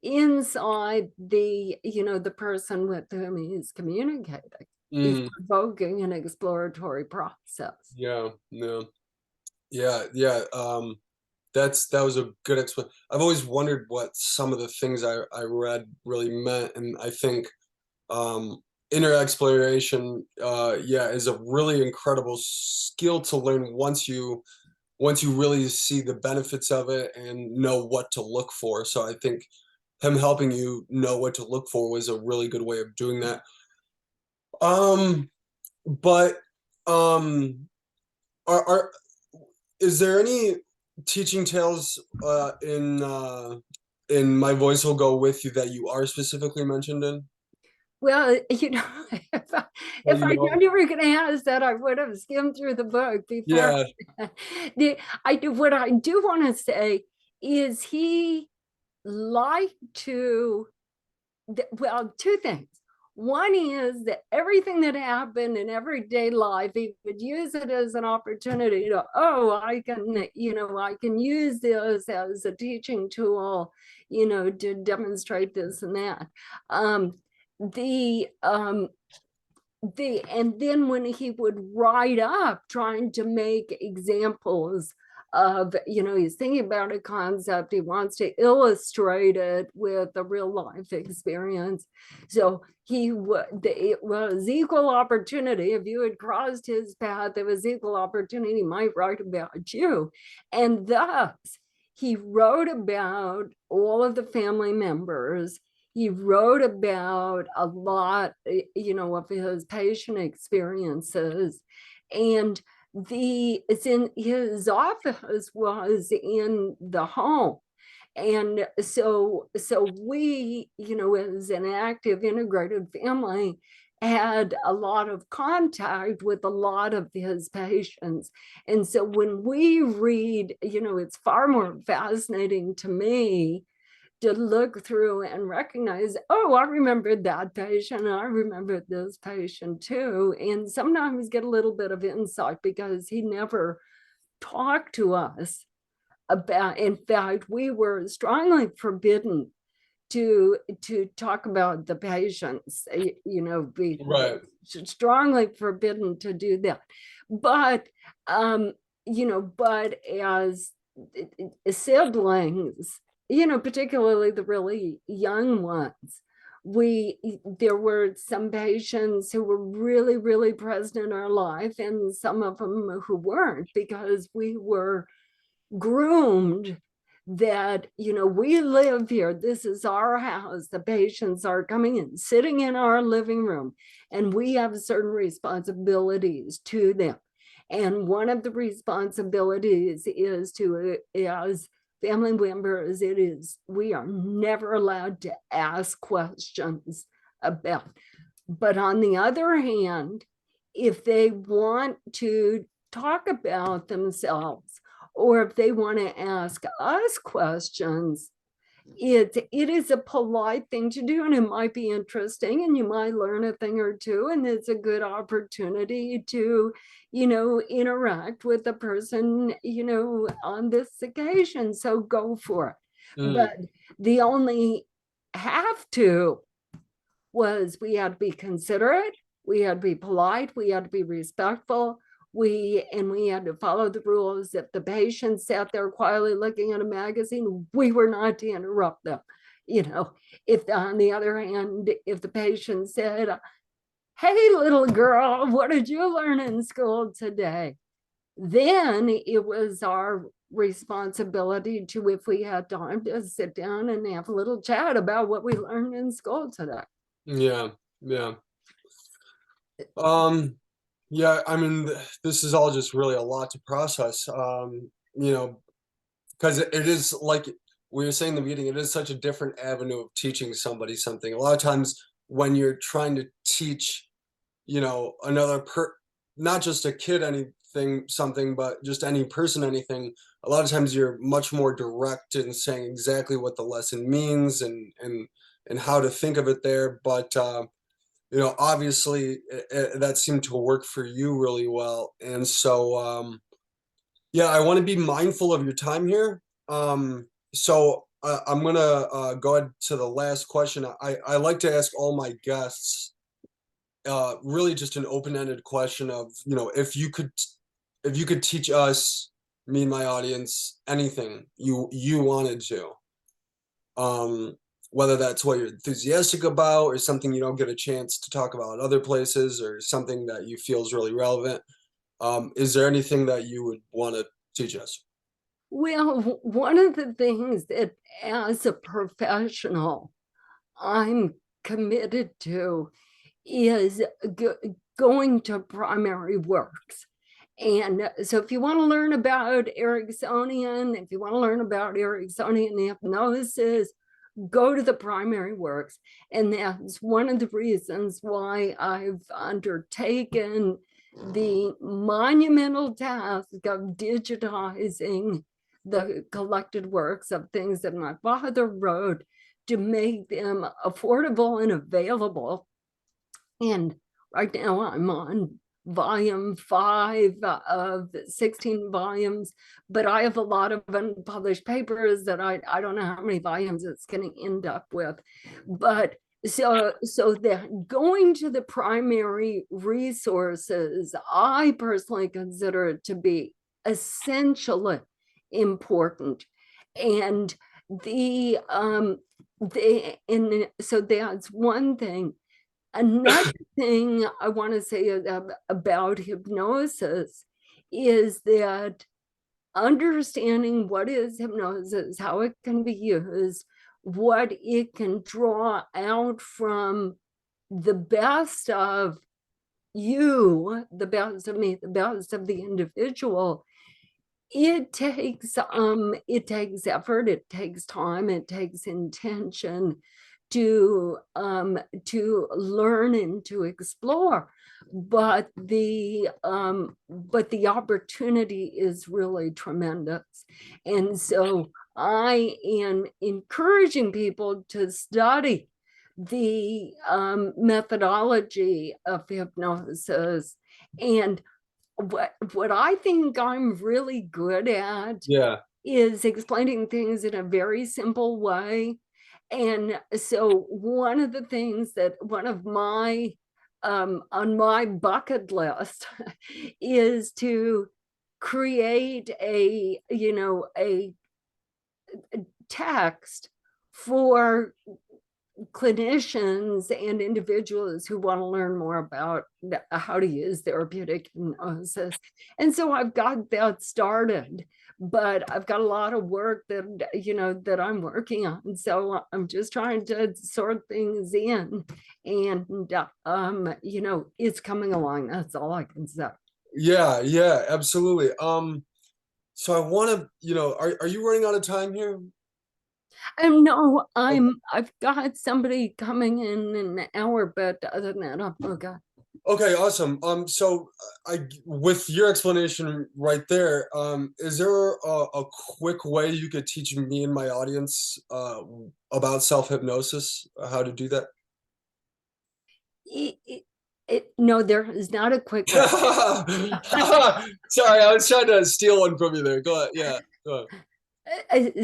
Speaker 2: inside the, the person with whom he's communicating. He's
Speaker 1: Mm,
Speaker 2: provoking an exploratory process.
Speaker 1: yeah, no, yeah. That was a good explanation. I've always wondered what some of the things I read really meant, and I think um, inner exploration, yeah, is a really incredible skill to learn once you really see the benefits of it and know what to look for. So I think him helping you know what to look for was a really good way of doing that. Um, but um, are is there any teaching tales in My Voice Will Go With You that you are specifically mentioned in?
Speaker 2: Well, if I,
Speaker 1: That
Speaker 2: if
Speaker 1: you
Speaker 2: I
Speaker 1: know?
Speaker 2: knew you were going to ask that, I would have skimmed through the book before.
Speaker 1: Yeah,
Speaker 2: the, I do. What I do want to say is he liked to, well, two things. One is that everything that happened in everyday life, he would use it as an opportunity to, oh, I can use this as a teaching tool, to demonstrate this and that. Um, the and then when he would write up trying to make examples of, he's thinking about a concept, he wants to illustrate it with a real life experience. So it was equal opportunity. If you had crossed his path, it was equal opportunity. He might write about you. And thus he wrote about all of the family members. He wrote about a lot, of his patient experiences. And it's in his office was in the home. And so we, as an active integrated family, had a lot of contact with a lot of his patients. And so when we read, it's far more fascinating to me to look through and recognize, oh, I remembered that patient. I remembered this patient too. And sometimes get a little bit of insight because he never talked to us about, in fact, we were strongly forbidden to talk about the patients, be
Speaker 1: right.
Speaker 2: strongly forbidden to do that. But, but as siblings, particularly the really young ones, there were some patients who were really, really present in our life, and some of them who weren't, because we were groomed that, we live here, this is our house, the patients are coming in, sitting in our living room, and we have certain responsibilities to them. And one of the responsibilities is to, as family members, we are never allowed to ask questions about. But on the other hand, if they want to talk about themselves, or if they want to ask us questions, it is a polite thing to do, and it might be interesting, and you might learn a thing or two, and it's a good opportunity to, interact with the person, on this occasion. So go for it.
Speaker 1: Mm,
Speaker 2: But the only have to was we had to be considerate, we had to be polite, we had to be respectful, we had to follow the rules. If the patient sat there quietly looking at a magazine, we were not to interrupt them. If on the other hand, if the patient said, hey, little girl, what did you learn in school today? Then it was our responsibility to, if we had time, to sit down and have a little chat about what we learned in school today.
Speaker 1: yeah, yeah. Um, yeah, I mean, this is all just really a lot to process. You know, because it is like we were saying in the beginning, it is such a different avenue of teaching somebody something. A lot of times when you're trying to teach, another not just a kid anything, something, but just any person anything, a lot of times you're much more direct in saying exactly what the lesson means and how to think of it there. But obviously that seemed to work for you really well. And so yeah, I want to be mindful of your time here. So I'm gonna go ahead to the last question. I like to ask all my guests really just an open-ended question of, if you could teach us, me and my audience, anything you wanted to, um, whether that's what you're enthusiastic about or something you don't get a chance to talk about other places or something that you feel is really relevant. Is there anything that you would want to teach us?
Speaker 2: Well, one of the things that as a professional, I'm committed to is going to primary works. And so if you want to learn about Ericksonian, if you want to learn about Ericksonian hypnosis, go to the primary works. And that's one of the reasons why I've undertaken the monumental task of digitizing the collected works of things that my father wrote to make them affordable and available. And right now I'm on volume 5 of 16 volumes, but I have a lot of unpublished papers that I don't know how many volumes it's going to end up with. But so that going to the primary resources, I personally consider it to be essentially important. And so that's one thing. Another thing I want to say about hypnosis is that understanding what is hypnosis, how it can be used, what it can draw out from the best of you, the best of me, the best of the individual. It takes effort, it takes time, it takes intention to learn and to explore, but the opportunity is really tremendous. And so I am encouraging people to study the methodology of hypnosis. And what I think I'm really good at
Speaker 1: Yeah.
Speaker 2: is explaining things in a very simple way. And so one of the things that one of my on my bucket list is to create a text for clinicians and individuals who want to learn more about how to use therapeutic hypnosis. And so I've got that started, but I've got a lot of work that I'm working on. So I'm just trying to sort things in, and it's coming along. That's all I can say.
Speaker 1: Yeah, yeah, absolutely. So I want to, are you running out of time here?
Speaker 2: No,
Speaker 1: Okay.
Speaker 2: I've got somebody coming in an hour, but other than that, I'm okay.
Speaker 1: Okay, awesome. So with your explanation right there, is there a quick way you could teach me and my audience about self-hypnosis, how to do that?
Speaker 2: No, there is not a quick way.
Speaker 1: Sorry, I was trying to steal one from you there. Go ahead. Yeah, go ahead.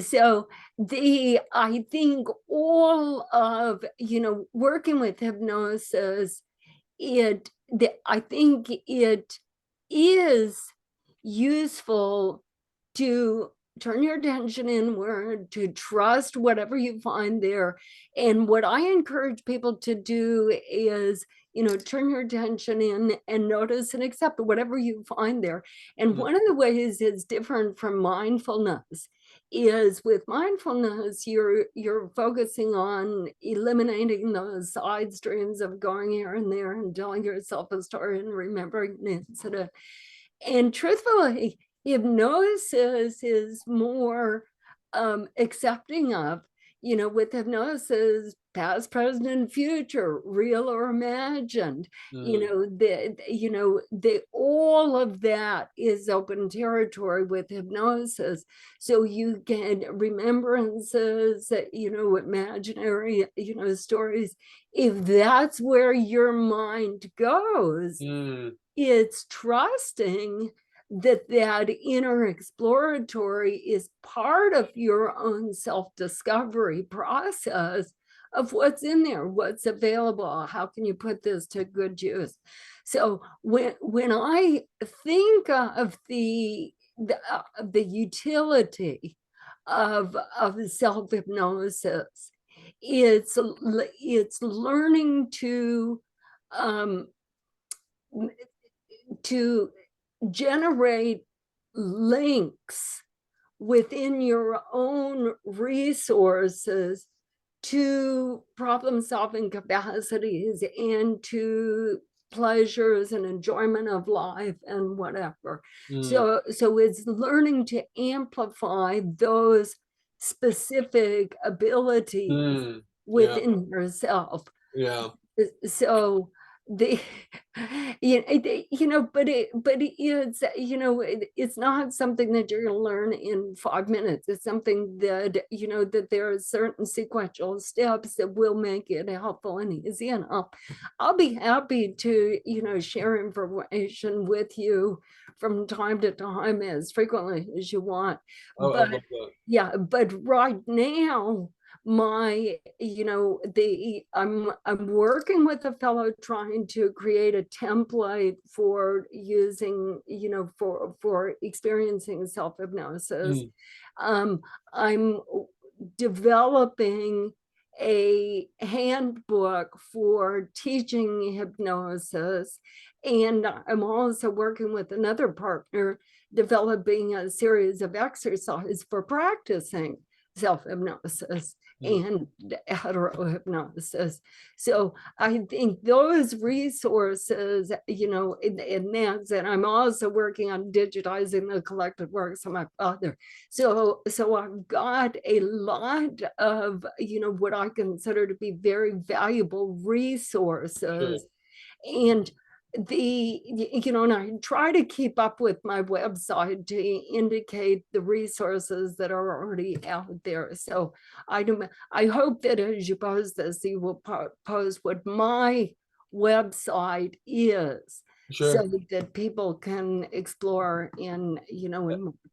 Speaker 2: So I think all of, working with hypnosis, I think it is useful to turn your attention inward, to trust whatever you find there. And what I encourage people to do is, turn your attention in and notice and accept whatever you find there. And
Speaker 1: Mm,
Speaker 2: one of the ways is different from mindfulness is with mindfulness, you're focusing on eliminating those side streams of going here and there and telling yourself a story and remembering an incident. And truthfully, hypnosis is more accepting of, with hypnosis, past, present, and future, real or imagined,
Speaker 1: mm,
Speaker 2: all of that is open territory with hypnosis. So you get remembrances, imaginary, stories. If that's where your mind goes,
Speaker 1: mm,
Speaker 2: it's trusting that inner exploratory is part of your own self-discovery process of what's in there, what's available, how can you put this to good use. So when I think of the utility of self-hypnosis, it's learning um, to generate links within your own resources to problem-solving capacities and to pleasures and enjoyment of life and whatever. So it's learning to amplify those specific abilities
Speaker 1: Yeah.
Speaker 2: within yourself.
Speaker 1: Yeah.
Speaker 2: So the but it's it's not something that you're going to learn in 5 minutes. It's something that that there are certain sequential steps that will make it helpful and easy. And I'll be happy to share information with you from time to time as frequently as you want.
Speaker 1: I
Speaker 2: But
Speaker 1: love that.
Speaker 2: yeah, but right now I'm working with a fellow trying to create a template for using for experiencing self-hypnosis. I'm developing a handbook for teaching hypnosis, and I'm also working with another partner developing a series of exercises for practicing self-hypnosis and hetero-hypnosis. So I think those resources, and I'm also working on digitizing the collected works of my father. So I've got a lot of, what I consider to be very valuable resources. And and I try to keep up with my website to indicate the resources that are already out there. So I hope that as you post this, you will post what my website is, so
Speaker 1: Sure.
Speaker 2: that people can explore in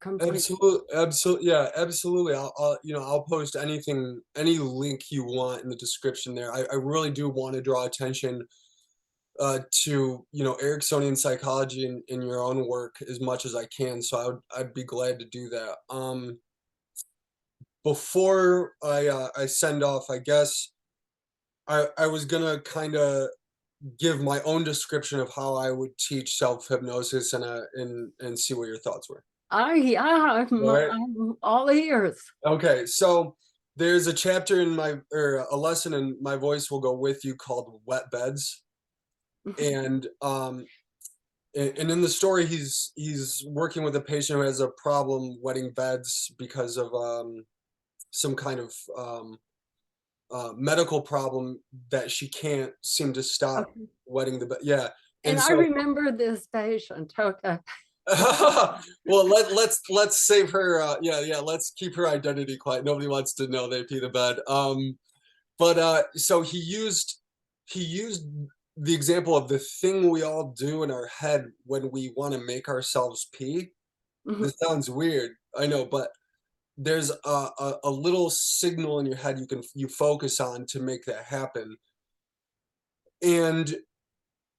Speaker 2: complete.
Speaker 1: Absolutely, yeah, absolutely. I'll post any link you want in the description there. I really do want to draw attention to Ericksonian psychology in your own work as much as I can. So I'd be glad to do that. Before I send off, I guess I was gonna kind of give my own description of how I would teach self hypnosis and see what your thoughts were. All right.
Speaker 2: I'm all ears.
Speaker 1: Okay. So there's a chapter in my or a lesson in My Voice Will Go With You called Wet Beds, and and in the story he's working with a patient who has a problem wetting beds because of some kind of medical problem that she can't seem to stop
Speaker 2: Okay.
Speaker 1: wetting the bed. Yeah,
Speaker 2: And
Speaker 1: and
Speaker 2: I
Speaker 1: so
Speaker 2: remember this patient. Okay.
Speaker 1: well let's save her. Yeah, let's keep her identity quiet. Nobody wants to know they pee the bed. But so he used the example of the thing we all do in our head when we want to make ourselves pee.
Speaker 2: Mhm.
Speaker 1: This sounds weird, I know, but there's a little signal in your head you focus on to make that happen. And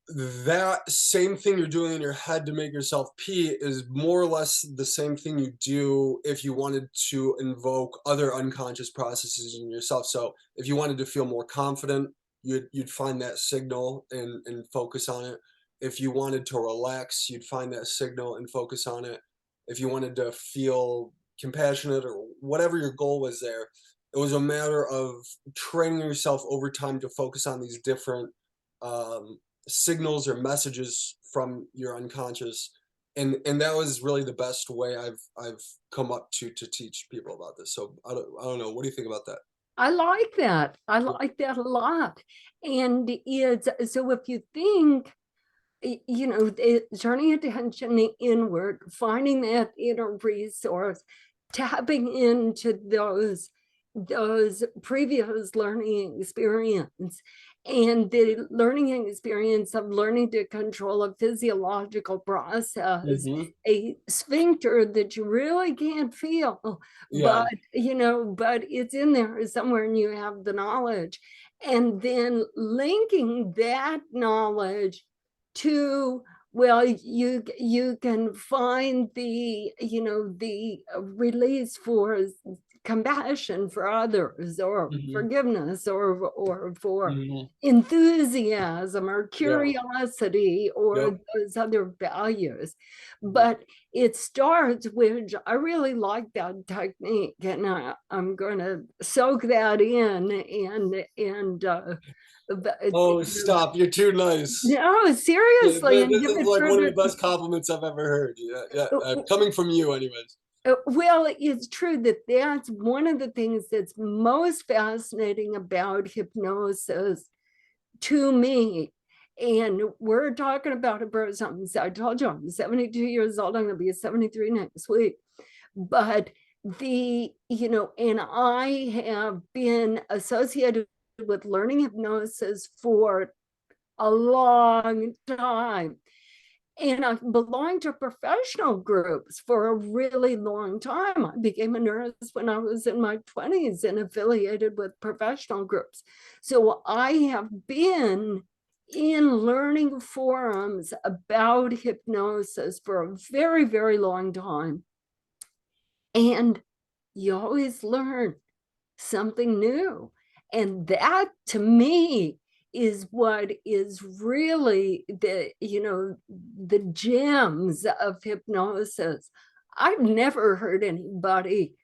Speaker 1: that same thing you're doing in your head to make yourself pee is more or less the same thing you do if you wanted to invoke other unconscious processes in yourself. So if you wanted to feel more confident, you'd find that signal and focus on it. If you wanted to relax, you'd find that signal and focus on it. If you wanted to feel compassionate or whatever your goal was there, it was a matter of training yourself over time to focus on these different um, signals or messages from your unconscious, and that was really the best way I've come up to teach people about this. So I don't know, what do you think about that?
Speaker 2: I like that. I
Speaker 1: Yeah.
Speaker 2: like that a lot. And it's so if you think, turning attention inward, finding that inner resource, tapping into those previous learning experience, and the learning experience of learning to control a physiological process,
Speaker 1: Hmm.
Speaker 2: a sphincter that you really can't feel,
Speaker 1: Yeah.
Speaker 2: but but it's in there somewhere and you have the knowledge. And then linking that knowledge to, well, you can find the the release for compassion for others, or
Speaker 1: Hmm.
Speaker 2: forgiveness, or for
Speaker 1: Hmm.
Speaker 2: enthusiasm or
Speaker 1: Yeah.
Speaker 2: curiosity, or
Speaker 1: Yep.
Speaker 2: those other values.
Speaker 1: Mhm.
Speaker 2: But it starts, which I really like that technique, and I'm going to soak that in, and but
Speaker 1: Oh, stop. You're too nice.
Speaker 2: no, seriously, and
Speaker 1: This
Speaker 2: give
Speaker 1: is
Speaker 2: it
Speaker 1: like one of the
Speaker 2: further.
Speaker 1: best compliments I've ever heard. Yeah, yeah. Coming from you, anyways.
Speaker 2: Well, it's true that that's one of the things that's most fascinating about hypnosis to me. And we're talking about a person, I told you I'm 72 years old, I'm going to be 73 next week. But and I have been associated with learning hypnosis for a long time. And I've belonged to professional groups for a really long time. I became a nurse when I was in my 20s and affiliated with professional groups. So I have been in learning forums about hypnosis for a very, very long time. And you always learn something new. And that to me is what is really the gems of hypnosis. I've never heard anybody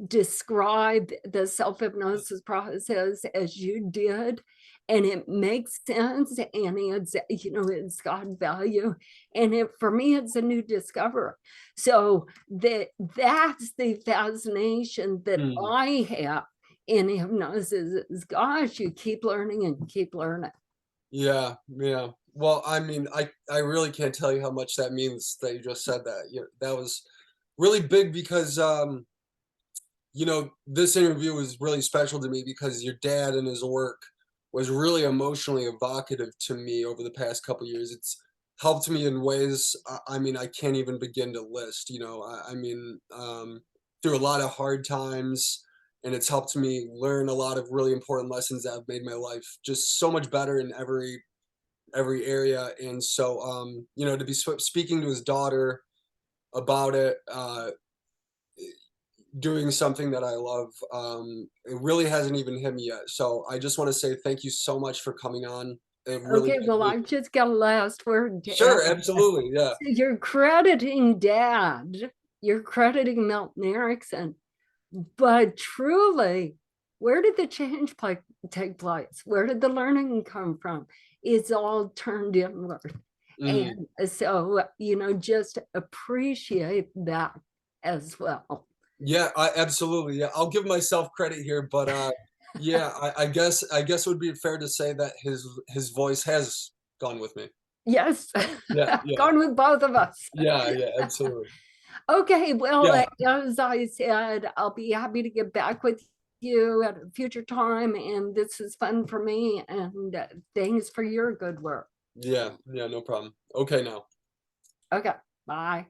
Speaker 2: describe the self-hypnosis process as you did, and it makes sense, and it's got value, and for me it's a new discovery. So that's the fascination that
Speaker 1: Hmm.
Speaker 2: I have in hypnosis, is gosh, you keep learning and keep learning.
Speaker 1: Yeah, yeah. Well, I mean, I really can't tell you how much that means that you just said that. That was really big because this interview was really special to me because your dad and his work was really emotionally evocative to me over the past couple years. It's helped me in ways, I mean, I can't even begin to list. I mean, through a lot of hard times, and it's helped me learn a lot of really important lessons that have made my life just so much better in every area. And so, to be speaking to his daughter about it, doing something that I love. It really hasn't even hit me yet. So I just want to say thank you so much for coming on. It really
Speaker 2: Okay,
Speaker 1: made
Speaker 2: well,
Speaker 1: me.
Speaker 2: I've just got a last word to add.
Speaker 1: Sure, absolutely. Yeah.
Speaker 2: So you're crediting dad, you're crediting Milton Erickson, but truly, where did the change take place? Where did the learning come from? It's all turned inward.
Speaker 1: Mhm.
Speaker 2: And so, just appreciate that as well.
Speaker 1: Yeah, I absolutely. Yeah, I'll give myself credit here, but yeah, I guess it would be fair to say that his voice has gone with me.
Speaker 2: Yes,
Speaker 1: Yeah, yeah,
Speaker 2: gone with both of us.
Speaker 1: yeah, yeah, absolutely.
Speaker 2: Okay, well,
Speaker 1: Yeah,
Speaker 2: as I said, I'll be happy to get back with you at a future time. And this is fun for me. And thanks for your good work.
Speaker 1: yeah, yeah, no problem. Okay, now.
Speaker 2: Okay, bye.